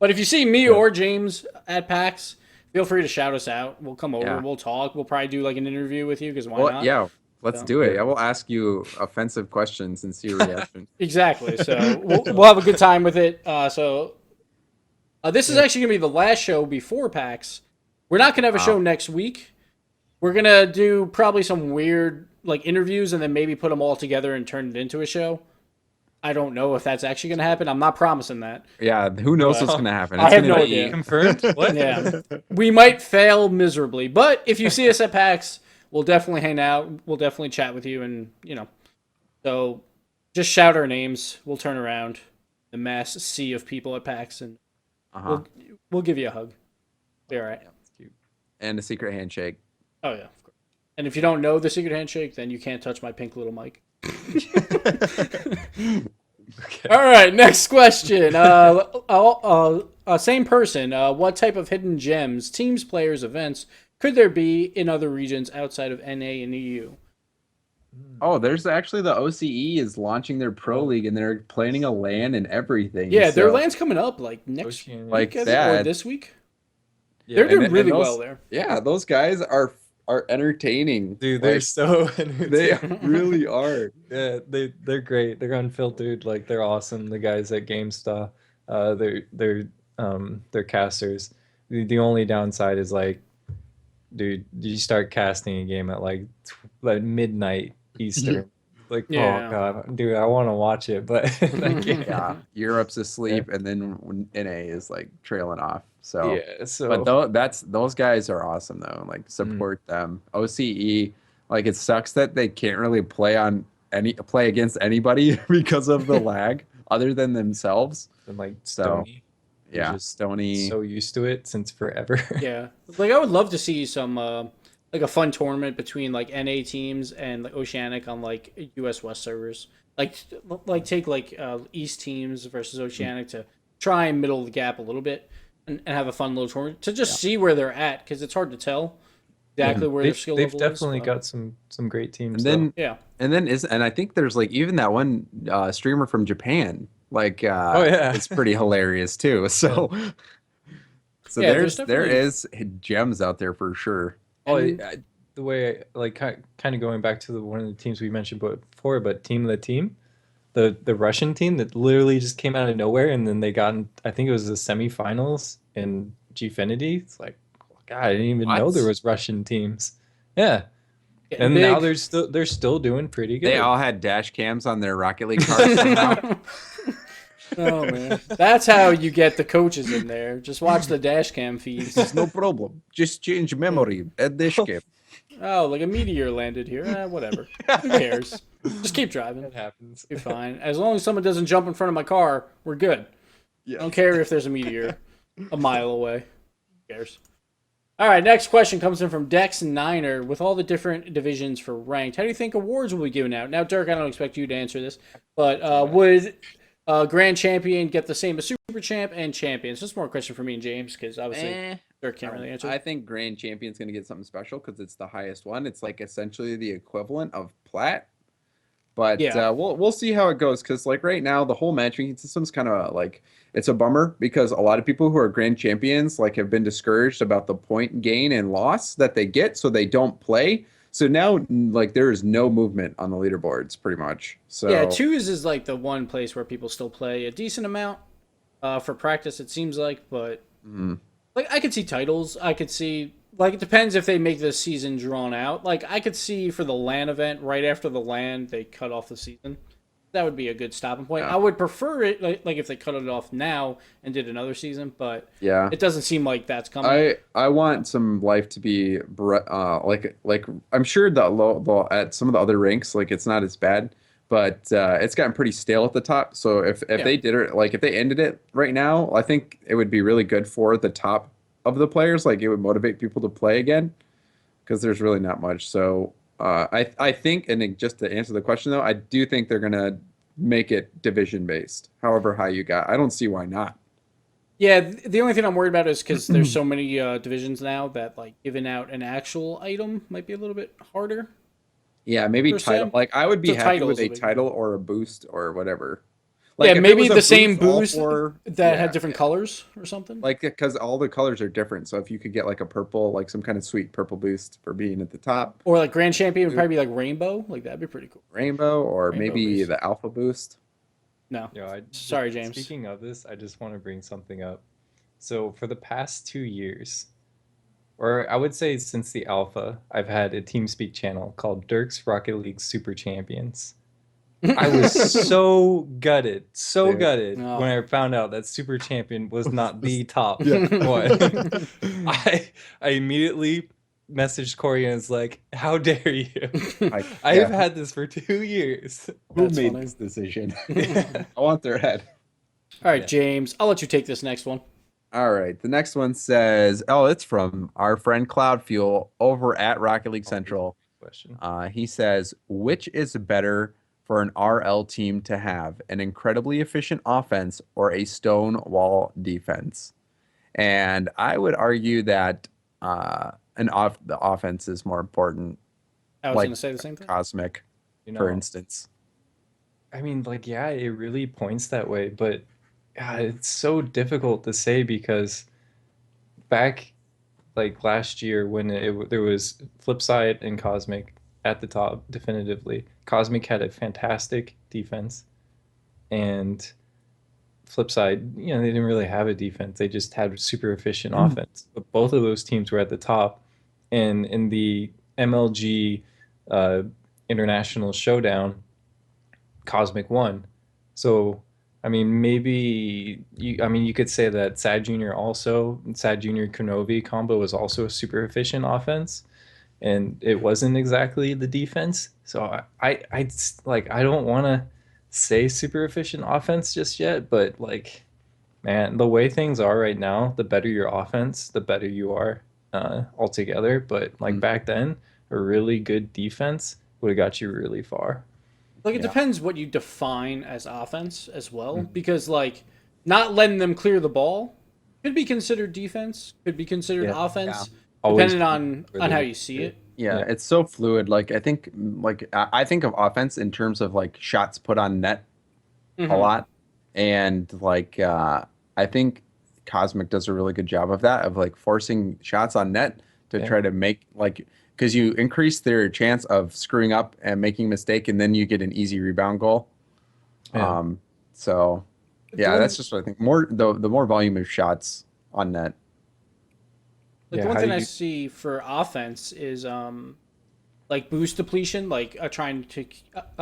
But if you see me or James at PAX, feel free to shout us out. We'll come over and we'll talk. We'll probably do like an interview with you, because why not? Yeah, let's do it. I will ask you offensive questions and see your reaction. Exactly. So we'll have a good time with it. This is actually going to be the last show before PAX. We're not going to have a show next week. We're going to do probably some weird like interviews and then maybe put them all together and turn it into a show. I don't know if that's actually going to happen. I'm not promising that. Yeah, who knows what's going to happen? I have no idea. Confirmed? What? Yeah. We might fail miserably. But if you see us at PAX, we'll definitely hang out. We'll definitely chat with you. And, so just shout our names. We'll turn around the mass sea of people at PAX and we'll give you a hug. Be all right. Yeah, that's cute. And a secret handshake. Oh, yeah. Of course. And if you don't know the secret handshake, then you can't touch my pink little mic. Okay. All right, next question. Same person. What type of hidden gems, teams, players, events could there be in other regions outside of NA and EU? Oh, there's actually the OCE is launching their pro league and they're planning a LAN and everything. Yeah, their LAN's coming up like next Oceania. week, Like or this week. Yeah. They're doing and really those- well there. Yeah, those guys are entertaining. Dude, they're Like, so they really are. Yeah, they're great. They're unfiltered. Like they're awesome. The guys at GameStar, they're casters. The only downside is like, dude, you start casting a game at like midnight Eastern. Like, Yeah. oh god, dude, I want to watch it, but I can't. Yeah, Europe's asleep and then NA is like trailing off. So Yeah, so but those guys are awesome though. Like support them. OCE, like it sucks that they can't really play against anybody because of the lag other than themselves. and like So Stony, yeah, just Stony. so used to it since forever. Yeah, like I would love to see some like a fun tournament between like NA teams and like Oceanic on like US West servers. Like take like East teams versus Oceanic to try and middle the gap a little bit and have a fun little tournament to just see where they're at, because it's hard to tell exactly where their skill They've level definitely is. got some great teams. And then Yeah. and I think there's like even that one streamer from Japan. Like Oh, yeah. it's pretty hilarious too. So Yeah, there there's definitely- is gems out there for sure. Oh, And- the way like kind of going back to one of the teams we mentioned before, but Team the Team, the Russian team that literally just came out of nowhere, and then they got I think it was the semifinals in Gfinity. It's like, God, I didn't even know What? there was Russian teams. Yeah, Getting and big. now they're still doing pretty good. They all had dash cams on their Rocket League cards somehow. Oh man, that's how you get the coaches in there. Just watch the dash cam feeds. No problem. Just change memory at dash cam. Oh, like a meteor landed here. Whatever. Who cares? Just keep driving. That happens. You're fine. As long as someone doesn't jump in front of my car, we're good. Yeah. I don't care if there's a meteor a mile away. Who cares? All right, next question comes in from Dex Niner. With all the different divisions for ranked, how do you think awards will be given out? Now, Dirk, I don't expect you to answer this, but would Grand Champion get the same as Super Champ and Champions? This is more a question for me and James, because obviously Dirk can't really answer. I think Grand Champion's going to get something special because it's the highest one. It's like essentially the equivalent of Plat. But Yeah. we'll see how it goes because like right now the whole matchmaking system's kind of like it's a bummer because a lot of people who are Grand Champions like have been discouraged about the point gain and loss that they get, so they don't play. So now like there is no movement on the leaderboards pretty much. So Yeah, twos is like the one place where people still play a decent amount for practice, it seems like, but like I could see titles. I could see like it depends if they make the season drawn out. Like I could see for the LAN event, right after the LAN, they cut off the season. That would be a good stopping point. Yeah. I would prefer it like if they cut it off now and did another season, but yeah. it doesn't seem like that's coming. I want some life to be like I'm sure that low at some of the other ranks like it's not as bad, but it's gotten pretty stale at the top. So if they did it like if they ended it right now, I think it would be really good for the top of the players. Like it would motivate people to play again because there's really not much. So I think, and then just to answer the question though, I do think they're gonna make it division based. However high you got, I don't see why not. Yeah, the only thing I'm worried about is because there's so many divisions now that like giving out an actual item might be a little bit harder. Yeah, maybe Per title. se. Like I would be So happy title with is a a big title or a boost or whatever. Yeah, if it maybe was a the same all boost for- that yeah, had different colors or something. like because all the colors are different. So if you could get like a purple, like some kind of sweet purple boost for being at the top, Or like Grand Champion would probably be like rainbow. Like that'd be pretty cool. rainbow, or Rainbow maybe boost. the alpha boost. No. Sorry, James. Speaking of this, I just want to bring something up. So for the past 2 years, or I would say since the alpha, I've had a TeamSpeak channel called Dirk's Rocket League Super Champions. I was so gutted, Dude. No. when I found out that Super Champion was not the top Yeah. one. I immediately messaged Corey and was like, "How dare you? I have had this for 2 years." Who That's made funny. this decision? I want their head. All right, Yeah. James, I'll let you take this next one. All right. The next one says, oh, it's from our friend Cloud Fuel over at Rocket League Central. Question. He says, which is better for an RL team to have, an incredibly efficient offense or a stone wall defense? And I would argue that the offense is more important, I was Like, going to say the same thing. Cosmic, You for know, instance. I mean, like, yeah, it really points that way, but it's so difficult to say because back like last year when there was Flipside and Cosmic at the top definitively. Cosmic had a fantastic defense, and Flipside, you know, they didn't really have a defense. They just had super efficient offense. But both of those teams were at the top, and in the MLG International Showdown, Cosmic won. So, I mean, maybe you could say that Sad Junior Konovi combo was also a super efficient offense, and it wasn't exactly the defense. So I don't want to say super efficient offense just yet, but like, man, the way things are right now, the better your offense, the better you are altogether. But like back then, a really good defense would have got you really far. Like, it depends what you define as offense as well, because, like, not letting them clear the ball could be considered defense, could be considered Yeah. offense, Always depending where on they- how you see it. Yeah, Yeah. it's so fluid. Like I think of offense in terms of like shots put on net a lot, and like I think Cosmic does a really good job of that, of like forcing shots on net to try to make like, because you increase their chance of screwing up and making a mistake, and then you get an easy rebound goal. Yeah. So yeah, that's just what I think. The more volume of shots on net. Like, Yeah, the one how thing do I you- see for offense is like boost depletion, like trying to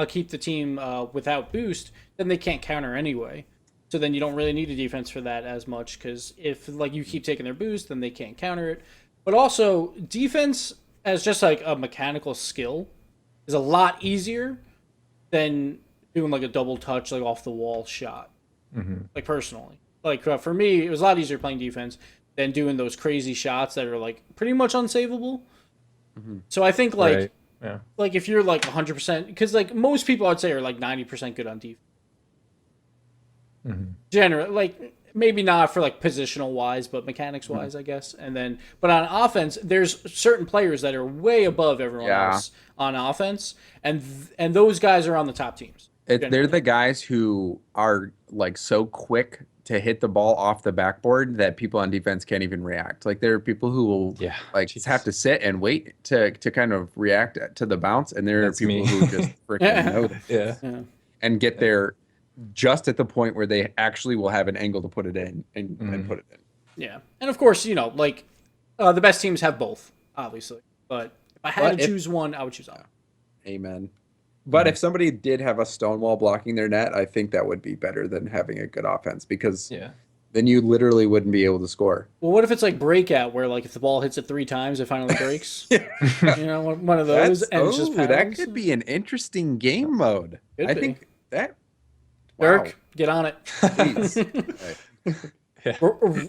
keep the team without boost, then they can't counter anyway. So then you don't really need a defense for that as much, because if like you keep taking their boost, then they can't counter it. But also defense as just like a mechanical skill is a lot easier than doing like a double touch like off the wall shot. Like personally, like for me, it was a lot easier playing defense than doing those crazy shots that are like pretty much unsavable. So I think like Right. Yeah. like if you're like 100%, because like most people I'd say are like 90% good on defense. Generally, like maybe not for like positional wise, but mechanics wise, I guess. And then, but on offense, there's certain players that are way above everyone else on offense, and those guys are on the top teams. They're the guys who are like so quick to hit the ball off the backboard that people on defense can't even react. Like there are people who will like have to sit and wait to kind of react to the bounce, and there are people who just freaking know that and get there just at the point where they actually will have an angle to put it in and put it in. Yeah, and of course, you know, like the best teams have both, obviously. But if I had to choose one, I would choose offense. Amen. But if somebody did have a Stonewall blocking their net, I think that would be better than having a good offense, because then you literally wouldn't be able to score. Well, what if it's like breakout, where like if the ball hits it 3 times, it finally breaks? You know, one of those. It's just that could be an interesting game mode. I think that. Dirk, Wow. get on it. Please.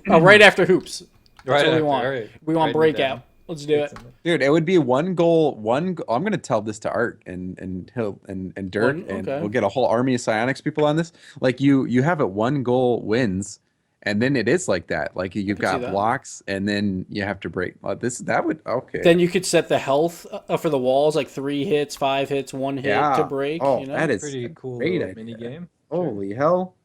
Right after hoops. That's Right what we after, want. right. We want Writing it breakout. down. Let's do it. Dude, it would be one goal. I'm gonna tell this to Art and Hill and Dirk, and we'll get a whole army of Psionics people on this. Like you have it 1 goal wins, and then it is like that. Like you've got blocks, and then you have to break. That would okay. Then you could set the health for the walls, like 3 hits, 5 hits, 1 hit to break. Oh, you know? that is Pretty cool great mini game. Holy hell!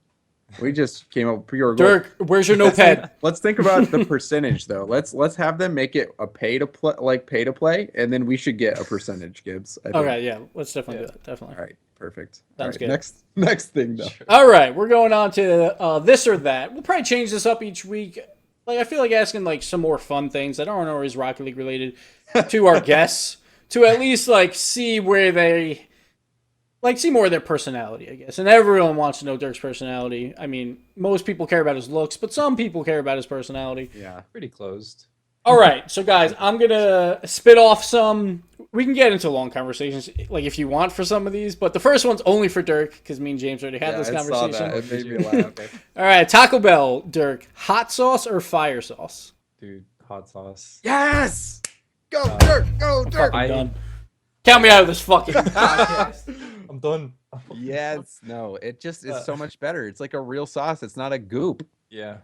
We just came up with pure gold. Dirk, where's your notepad? Let's think about the percentage though. Let's have them make it a pay to play, and then we should get a percentage, Gibbs. I think. Okay, yeah, let's definitely do that. Definitely. All right, perfect. Sounds good. Next thing though. All right, we're going on to this or that. We'll probably change this up each week. Like I feel like asking like some more fun things that aren't always Rocket League related to our guests, to at least like see where they. Like, see more of their personality, I guess. And everyone wants to know Dirk's personality. I mean, most people care about his looks, but some people care about his personality. Yeah. Pretty closed. All right, so guys, I'm going to spit off some... We can get into long conversations, like, if you want for some of these, but the first one's only for Dirk, because me and James already had this conversation. Saw that. It made me laugh. All right, Taco Bell, Dirk, hot sauce or fire sauce? Dude, hot sauce. Yes! Go, Dirk! Go, Dirk! I'm done. Count me out of this fucking podcast. I'm done. Yes. No, it just is so much better. It's like a real sauce. It's not a goop. Yeah.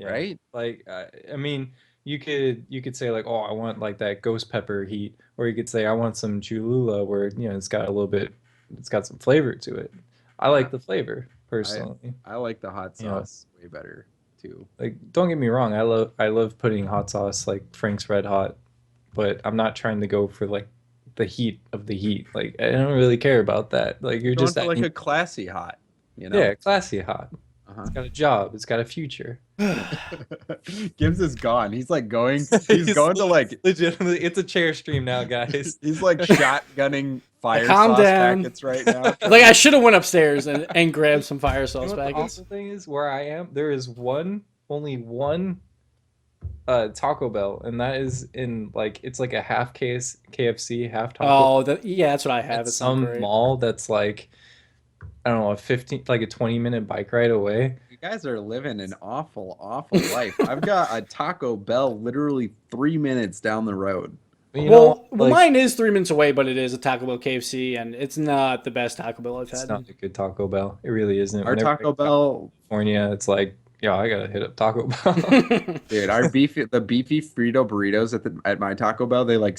Right? Like, I mean, you could say like, oh, I want like that ghost pepper heat, or you could say I want some Cholula where it's got some flavor to it. I like the flavor personally. I like the hot sauce way better too. Like, don't get me wrong, I love putting hot sauce like Frank's Red Hot, but I'm not trying to go for like the heat of the heat. Like, I don't really care about that. Like, you're just like a classy hot, Yeah, classy hot. It's got a job. It's got a future. Gibbs is gone. He's like going. He's going to like legitimately. It's a chair stream now, guys. He's like shotgunning fire Calm sauce down. packets right now. Like, I should have went upstairs and grabbed some fire sauce You know what the packets. awful thing is, where I am, there is only one Taco Bell, and that is in like, it's like a half case KFC, half Taco Bell. Yeah, that's what I have. At It's some mall that's like, I don't know, a 20-minute bike ride away. You guys are living an awful life. I've got a Taco Bell literally 3 minutes down the road. Well, mine is 3 minutes away, but it is a Taco Bell KFC, and it's not the best Taco Bell I've had. It's not a good Taco Bell. It really isn't. Our Whenever Taco Bell, California, it's like, yeah, I gotta hit up Taco Bell. dude. The beefy Frito burritos at my Taco Bell, they like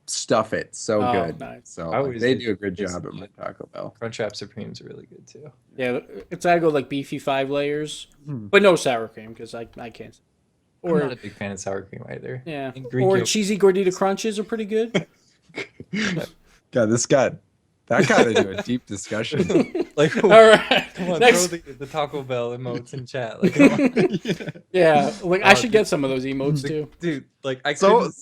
stuff it so good. Nice. So they do a good job at my Taco Bell. Crunchwrap Supremes are really good too. Yeah, it's I go like beefy 5 layers, but no sour cream because I can't. I'm not a big fan of sour cream either. Yeah, or cheesy gordita crunches are pretty good. God, that got into a deep discussion. Like, all right, come on, next. throw the Taco Bell emotes in chat. Like, come on. Yeah, like I should get some of those emotes too. Dude, like I So- couldn't.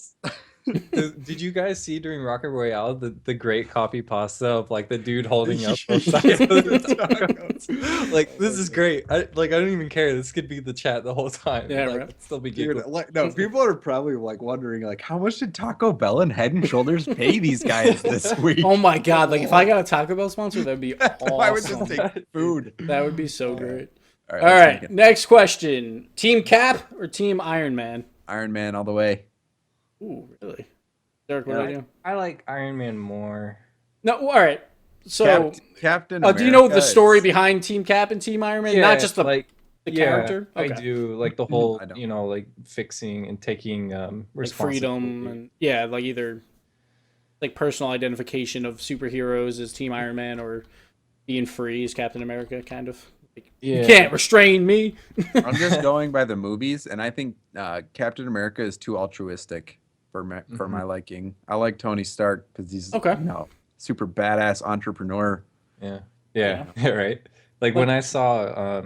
Did you guys see during Rocket Royale the great copy pasta of like the dude holding up both sides of the tacos? Like this is great. I don't even care. This could be the chat the whole time. Yeah, like, right. I'd still be Dude, giggling. like, no, people are probably like wondering, like, how much did Taco Bell and Head and Shoulders pay these guys this week? Oh my god! Like if I got a Taco Bell sponsor, that'd be awesome. I would just take food. That would be so great. All All let's right, make it. next question: Team Cap or Team Iron Man? Iron Man all the way. Ooh, really? Derek, what do you do? I like Iron Man more. No, all right. So, Captain. do you know the America story is- behind Team Cap and Team Iron Man? Yeah, Not just the like character. I Okay. do like the whole I don't. like fixing and taking Like responsibility. freedom and yeah, like either like personal identification of superheroes as Team Iron Man or being free as Captain America, kind of. Like, Yeah. You can't restrain me. I'm just going by the movies, and I think Captain America is too altruistic for my liking. I like Tony Stark because he's Okay. super badass entrepreneur. Yeah, right. Like when I saw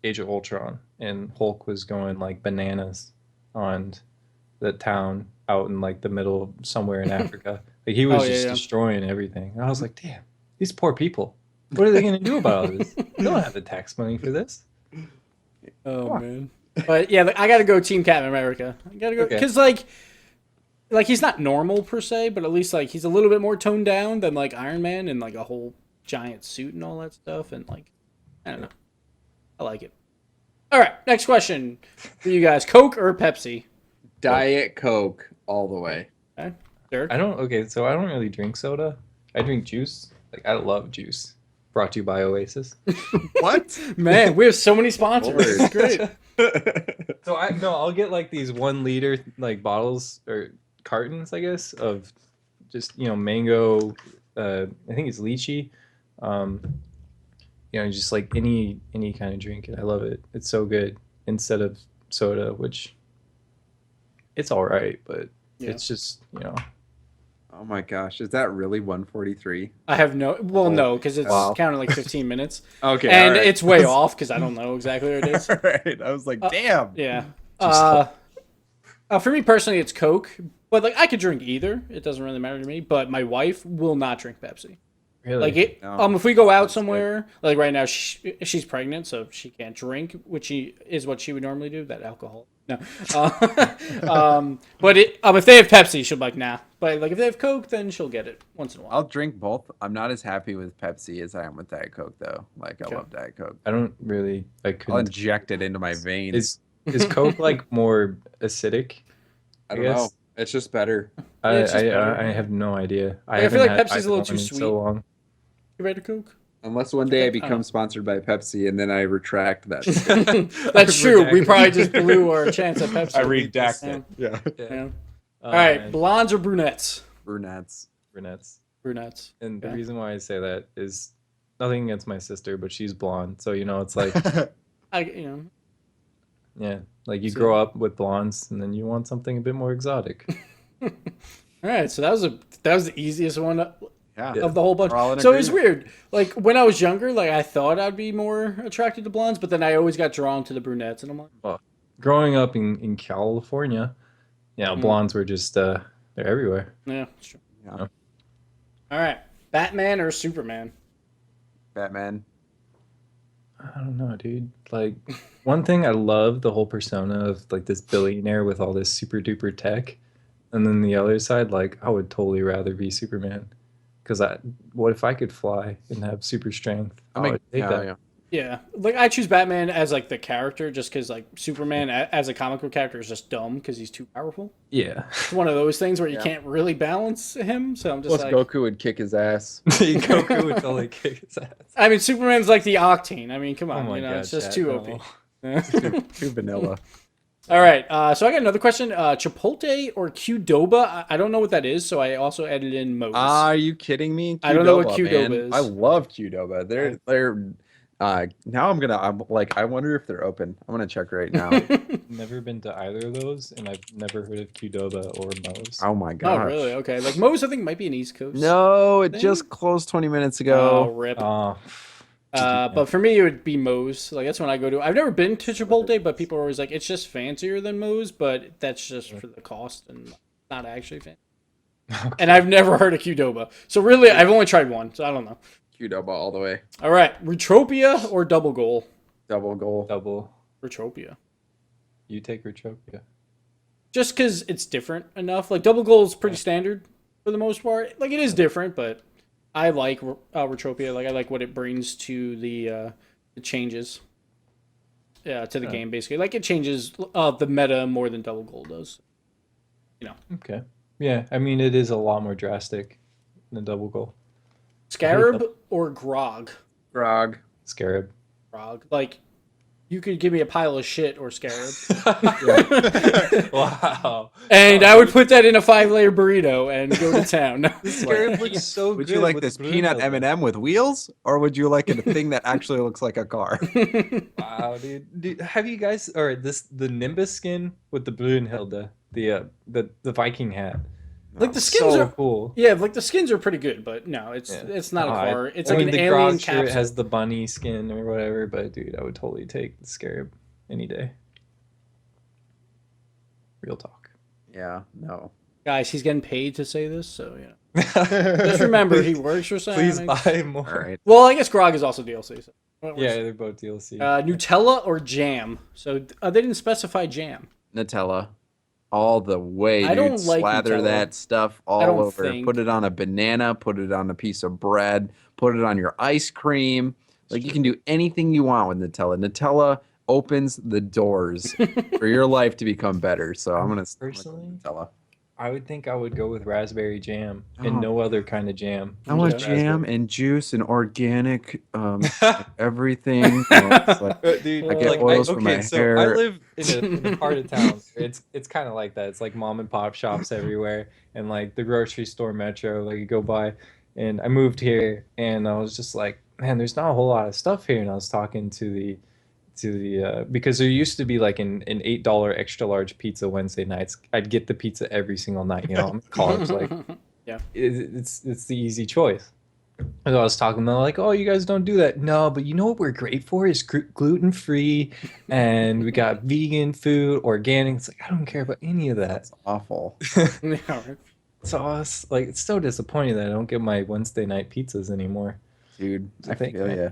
Age of Ultron and Hulk was going like bananas on the town out in like the middle of somewhere in Africa. Like he was just destroying everything. And I was like, damn, these poor people. What are they going to do about all this? They don't have the tax money for this. Oh man. But yeah, I got to go Team Captain America. I got to go because like he's not normal per se, but at least like he's a little bit more toned down than like Iron Man and like a whole giant suit and all that stuff. And like, I don't know, I like it. All right, next question for you guys: Coke or Pepsi? Diet Coke all the way. Okay, Derek. So I don't really drink soda. I drink juice. Like I love juice. Brought to you by Oasis. What? Man, we have so many sponsors. This is great. So I'll get like these 1 liter like bottles or cartons, I guess, of just mango. I think it's lychee. Just like any kind of drink, and I love it. It's so good instead of soda, which it's all right, but it's just Oh my gosh, is that really 143? I have no, because it's counting like 15 minutes. Okay, and all right. it's way off because I don't know exactly what it is. All right, I was like, damn. Yeah. For me personally, it's Coke, but like I could drink either. It doesn't really matter to me. But my wife will not drink Pepsi. really. Like if we go out somewhere, like right now, she's pregnant, so she can't drink, which is what she would normally do. That alcohol. No. But if they have Pepsi, she'll be like, nah. But like if they have Coke, then she'll get it once in a while. I'll drink both. I'm not as happy with Pepsi as I am with Diet Coke, though. Like, I love Diet Coke. I don't really. I I'll couldn't. inject it into my veins. Is Coke like more acidic? I don't know. It's just better. It's just better. I have no idea. I feel like haven't had Pepsi's a little either too one in sweet. So long. You ready to Coke? Unless one day I don't become know. sponsored by Pepsi and then I retract that. That's true. We probably just blew our chance at Pepsi. I redact Yeah. it. Yeah. Yeah. All right, blondes or brunettes? Brunettes. Brunettes. Brunettes. And the Okay. reason why I say that is nothing against my sister, but she's blonde, so it's like yeah, like you grow up with blondes and then you want something a bit more exotic. All right, so that was the easiest one Yeah. of the whole bunch. We're all in So it's agreement. weird. Like when I was younger, like I thought I'd be more attracted to blondes, but then I always got drawn to the brunettes, and I'm like, Growing up in California, blondes were just they're everywhere. yeah, it's true. Yeah. All right, Batman or Superman? Batman. I don't know, dude. Like one thing I love the whole persona of like this billionaire with all this super duper tech, and then the other side, like I would totally rather be Superman, because what if I could fly and have super strength? I would take that. Yeah. Yeah, like I choose Batman as like the character, just because like Superman as a comic book character is just dumb because he's too powerful. Yeah. It's one of those things where you can't really balance him. So I'm just Plus, like, Goku would kick his ass. Goku would totally kick his ass. I mean, Superman's like the Octane. I mean, come Oh on, my god, it's just chat, too no. OP. Too vanilla. All right, so I got another question: Chipotle or Qdoba? I don't know what that is, so I also added in Moe's. Are you kidding me? I don't know what Qdoba, Qdoba man. is. I love Qdoba. They're now I'm like, I wonder if they're open. I'm gonna check right now. Never been to either of those, and I've never heard of Qdoba or Moe's. Oh my Oh, god. really? Okay. Like Moe's, I think might be an East Coast. No, it thing? just closed 20 minutes Oh, ago. rip. Oh, But for me, it would be Moe's. Like that's when I go to. I've never been to Chipotle, but people are always like, it's just fancier than Moe's, but that's just for the cost and Not actually a fan. Okay. And I've never heard of Qdoba. So really, I've only tried one, so I don't know. Qdoba all the way. All right, Retropia or Double Goal? Double goal. Double. Retropia. You take Retropia. Just because it's different enough. Like, Double Goal is pretty standard for the most part. Like, it is different, but I like Retropia. Like, I like what it brings to the changes. Yeah, to the game, basically. Like, it changes the meta more than Double Goal does. You know. Okay. Yeah, I mean, it is a lot more drastic than Double Goal. Scarab or Grog? Grog. Scarab. Grog. Like, you could give me a pile of shit or Scarab. Wow. And I would put that in a 5-layer burrito and go to town. Scarab looks so Would good. you like with this the blue peanut milk. M&M with wheels, or would you like a thing that actually looks like a car? Wow, dude. Have you guys or the Nimbus skin with the blue and Hilda, the Viking hat? Like, the skins So are cool. Yeah, like, the skins are pretty good, but no, it's not a car. It's like an the alien Grog shirt capsule. has the bunny skin or whatever, but dude, I would totally take the Scarab any day. Real talk. Yeah, no. Guys, he's getting paid to say this, so yeah. Just remember, he works for Please Psionics. buy more. All right. Well, I guess Grog is also DLC. So it works. Yeah, they're both DLC. Nutella or jam? So they didn't specify jam. Nutella. All the way, I dude. don't like Slather Nutella. that stuff I don't all over. think- Put it on a banana, put it on a piece of bread, put it on your ice cream. Like, you can do anything you want with Nutella. Nutella opens the doors for your life to become better. So I'm gonna Personally, Nutella. I would think I would go with raspberry jam Oh. and no other kind of jam. I want Just jam raspberry. and juice and organic everything. You know, it's like, Dude, I get oils for my so hair. I live in a part of town. It's kind of like that. It's like mom and pop shops everywhere, and like the grocery store metro. Like you go by, and I moved here, and I was just like, man, there's not a whole lot of stuff here. And I was talking to the because there used to be like an $8 extra large pizza Wednesday nights. I'd get the pizza every single night. You know, I'm in college, like Yeah. it's the easy choice. And I was talking to them like, oh, you guys don't do that. No, but you know what we're great for is gluten free, and we got vegan food, organic. It's like I don't care about any of that. That's awful. Yeah, right. So I was like, it's so disappointing that I don't get my Wednesday night pizzas anymore. Dude, So I thank feel you. ya.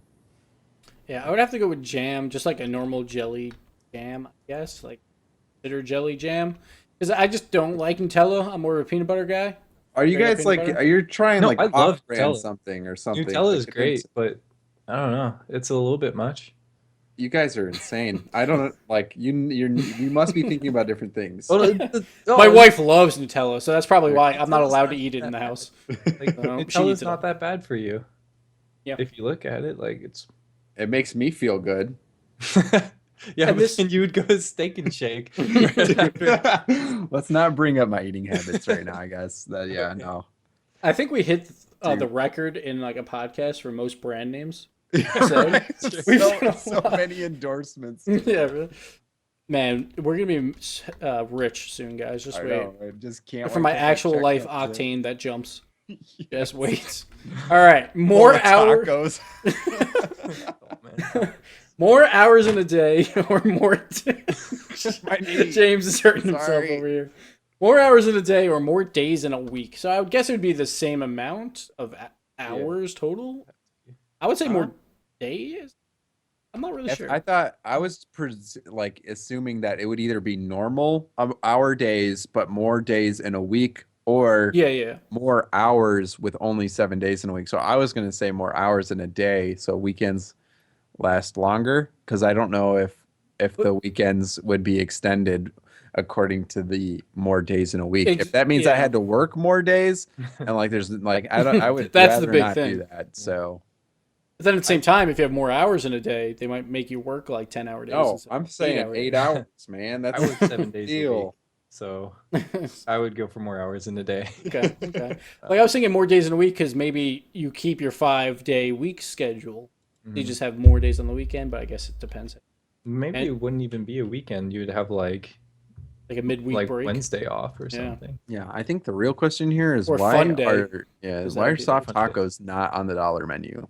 Yeah, I would have to go with jam, just like a normal jelly jam, I guess, like bitter jelly jam, because I just don't like Nutella. I'm more of a peanut butter guy. Are you Straight up guys peanut like? butter? Are you trying No, like I love off-brand Nutella. something or something? Nutella is Like, great, but I don't know. It's a little bit much. You guys are insane. I don't like you. You must be thinking about different things. My wife loves Nutella, so that's probably why I'm not allowed to eat it in the house. Like, she eats Nutella's it not all. that bad for you. Yeah. If you look at it, like it's. It makes me feel good. Yeah, And but then you would go to Steak and Shake. right after. Let's not bring up my eating habits right now. I guess that no. I think we hit Dude. the record in like a podcast for most brand names. Right? We've so, done a so lot. many endorsements. Yeah, really. Man, we're gonna be rich soon, guys. Just I wait. know. I just can't. For wait my till that actual check life comes in. octane that jumps. Just wait. All right, more Full of hours. tacos. Oh, man. More hours in a day, or more. My knee. James is hurting himself Sorry. over here. More hours in a day, or more days in a week. So I would guess it would be the same amount of hours total. I would say more days. I'm not really sure. I thought I was like assuming that it would either be normal hour days, but more days in a week, or Yeah. more hours with only 7 days in a week. So I was going to say more hours in a day, so weekends last longer, because I don't know if the weekends would be extended according to the more days in a week. If that means I had to work more days, and like there's like I would That's the rather big not thing. do that. So But then at the same time, if you have more hours in a day, they might make you work like 10-hour days. no, instead I'm of saying 8-hour 8 days. hours, man. That's I work 7 days a week, deal. so I would go for more hours in a day. Okay. Like I was thinking more days in a week because maybe you keep your 5-day week schedule. You just have more days on the weekend, but I guess it depends. Maybe it wouldn't even be a weekend. You would have like Like a midweek break. Wednesday off or Yeah. something. Yeah, I think the real question here is Or why fun day. are Is why that are be soft fun day? tacos not on the dollar menu?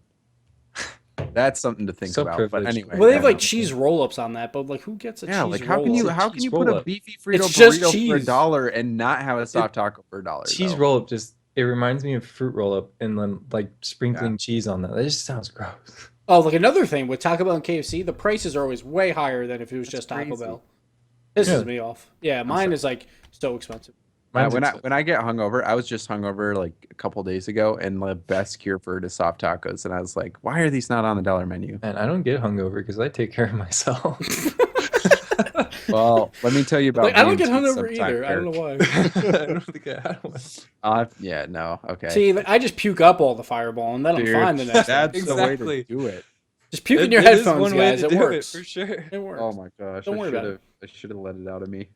That's something to think So about. But privileged. anyway, Well, they have yeah, like cheese roll-ups on that, but like, who gets a yeah, cheese like roll-up? how can Cheese you put a roll-up. beefy Frito It's just burrito for cheese. $1 and not have a soft taco for $1? Cheese though? roll up it reminds me of fruit roll up and then like sprinkling cheese on that. That just sounds gross. Oh, like another thing with Taco Bell and KFC, the prices are always way higher than if it was just Taco crazy. Bell. Pisses Yeah. me off. Yeah, mine is like so expensive. Mine's when expensive. I get hungover, I was just hungover like a couple days ago, and the best cure for it is soft tacos. And I was like, why are these not on the dollar menu? And I don't get hungover because I take care of myself. Well, let me tell you about. Like, I don't get me and Sweet hungover sometime, either. I don't know Eric. why. I don't think I had one. Yeah, no, okay. See, like, I just puke up all the Fireball, and then I'm Dude, fine the next day. that's the way to Exactly. do it. Just puke in your It is headphones, one way guys. to It do works. for sure. It works. Oh my gosh, Don't worry about I should have let it out of me.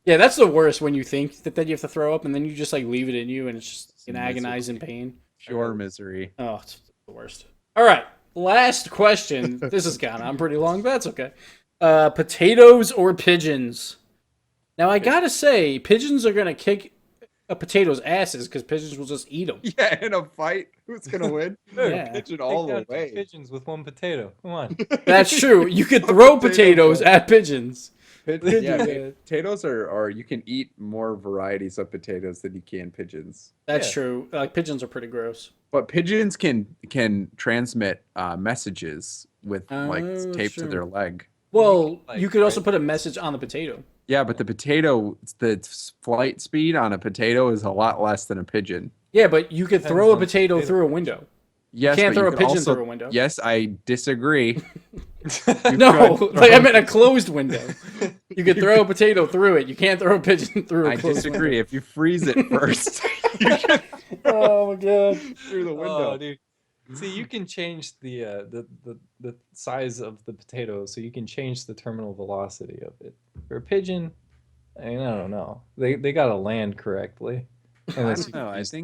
Yeah, that's the worst when you think that you have to throw up, and then you just like leave it in you, and it's just an miserable. agonizing pain. Pure misery. Oh, it's the worst. All right, last question. This has gone on pretty long, but that's okay. Potatoes or pigeons? Now I gotta say, pigeons are gonna kick a potato's asses because pigeons will just eat them. Yeah, in a fight, who's gonna win? Yeah. Pigeon all Take the out two way. pigeons with one potato. Come on. That's true. You could throw potatoes at pigeons. Yeah, potatoes are you can eat more varieties of potatoes than you can pigeons. That's Yeah. true. Like pigeons are pretty gross. But pigeons can transmit messages with like Oh, taped true. to their leg. Well, like, you could also right? put a message on the potato. Yeah, but the flight speed on a potato is a lot less than a pigeon. Yeah, but you could Depends throw a on the potato potato. through a window. Yes, can't but throw a can pigeon also- through a window. Yes, I disagree. No, could like I throw- meant a closed window. You could throw a potato through it. You can't throw a pigeon through a I closed disagree. If you freeze it first, you can window. Oh my god. through the window. Oh, dude. See, you can change the size of the potato, so you can change the terminal velocity of it. For a pigeon, I don't know. They gotta land correctly. I Unless don't you know. can use-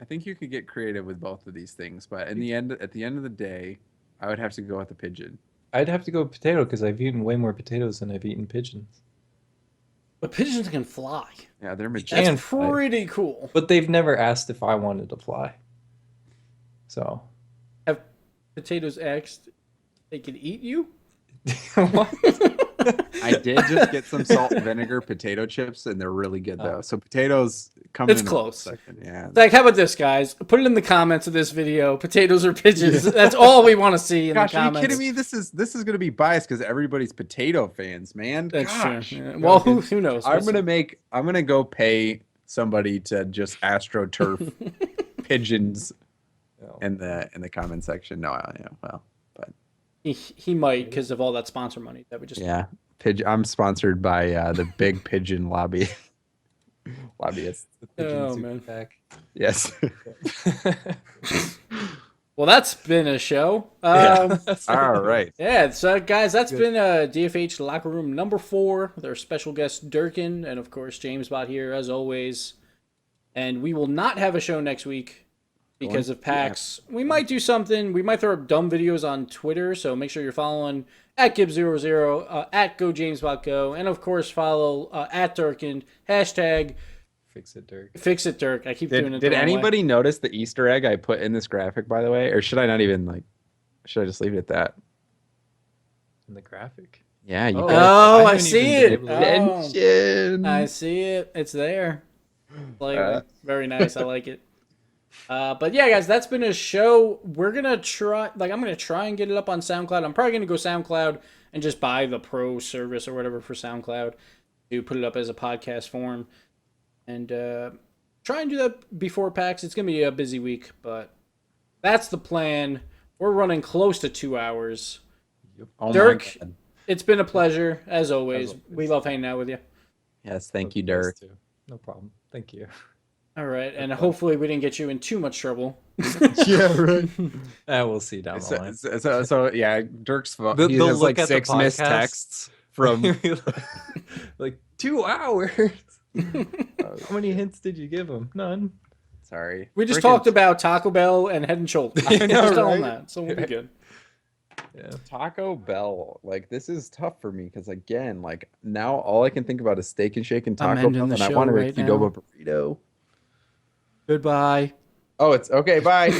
I think you could get creative with both of these things, but at the end of the day, I would have to go with the pigeon. I'd have to go with potato because I've eaten way more potatoes than I've eaten pigeons. But pigeons can fly. Yeah, they're can majestic. That's fly. pretty cool. But they've never asked if I wanted to fly. So Have potatoes asked they could eat you? what? I did just get some salt and vinegar potato chips, and they're really good though. So potatoes come It's in close. A second. Yeah. Like, how about this, guys? Put it in the comments of this video. Potatoes or pigeons? That's all we want to see in Gosh, the are you comments. kidding me? This is going to be biased because everybody's potato fans, man. That's Gosh. true. Yeah. Well, who knows? I'm gonna go pay somebody to just astroturf pigeons No. in the comment section. No, yeah, well, but He might because of all that sponsor money that we just. yeah, pigeon. I'm sponsored by the Big Pigeon Lobby. Lobbyists. The pigeon Oh, super man. pack. Yes. Well, that's been a show. All right. Yeah, so guys, that's been DFH Locker Room number 4 with our special guest Dirkened, and of course Jamesbot here as always. And we will not have a show next week because of PAX. We might do something. We might throw up dumb videos on Twitter, so make sure you're following at Gibbs00, at GoJamesBotGo, and of course follow at Dirkened, hashtag Fix it, Dirk. Fix It Dirk. I keep doing it. Did the wrong way. anybody notice the Easter egg I put in this graphic, by the way? Or should I not even should I just leave it at that? In the graphic. Yeah, you Oh. guys. Oh, I haven't see even it. been able Oh, Attention. I see it. It's there. Like, very nice. I like it. But yeah, guys, that's been a show. We're gonna try. I'm gonna try and get it up on SoundCloud. I'm probably gonna go SoundCloud and just buy the pro service or whatever for SoundCloud to put it up as a podcast form, and try and do that before PAX. It's gonna be a busy week, but that's the plan. We're running close to 2 hours. Oh my Dirk, God. it's been a pleasure as always. As always. We love hanging out with you. Yes, thank you, Dirk. Too. No problem. Thank you. All right, and hopefully we didn't get you in too much trouble. Yeah, right. We'll see down the line. So yeah, Dirk's phone. The- He they'll has look like at the 6 missed podcast. texts from. like 2 hours. How many hints did you give him? None. Sorry. We just Frickin' talked about Taco Bell and Head and Shoulders. I know, Just tell them right? that, so we'll be good. Yeah. Taco Bell. Like this is tough for me because again, like now all I can think about is Steak and Shake and I'm Taco ending Bell, the and I show wanted right a Qdoba burrito. Goodbye. Oh, it's okay. Bye.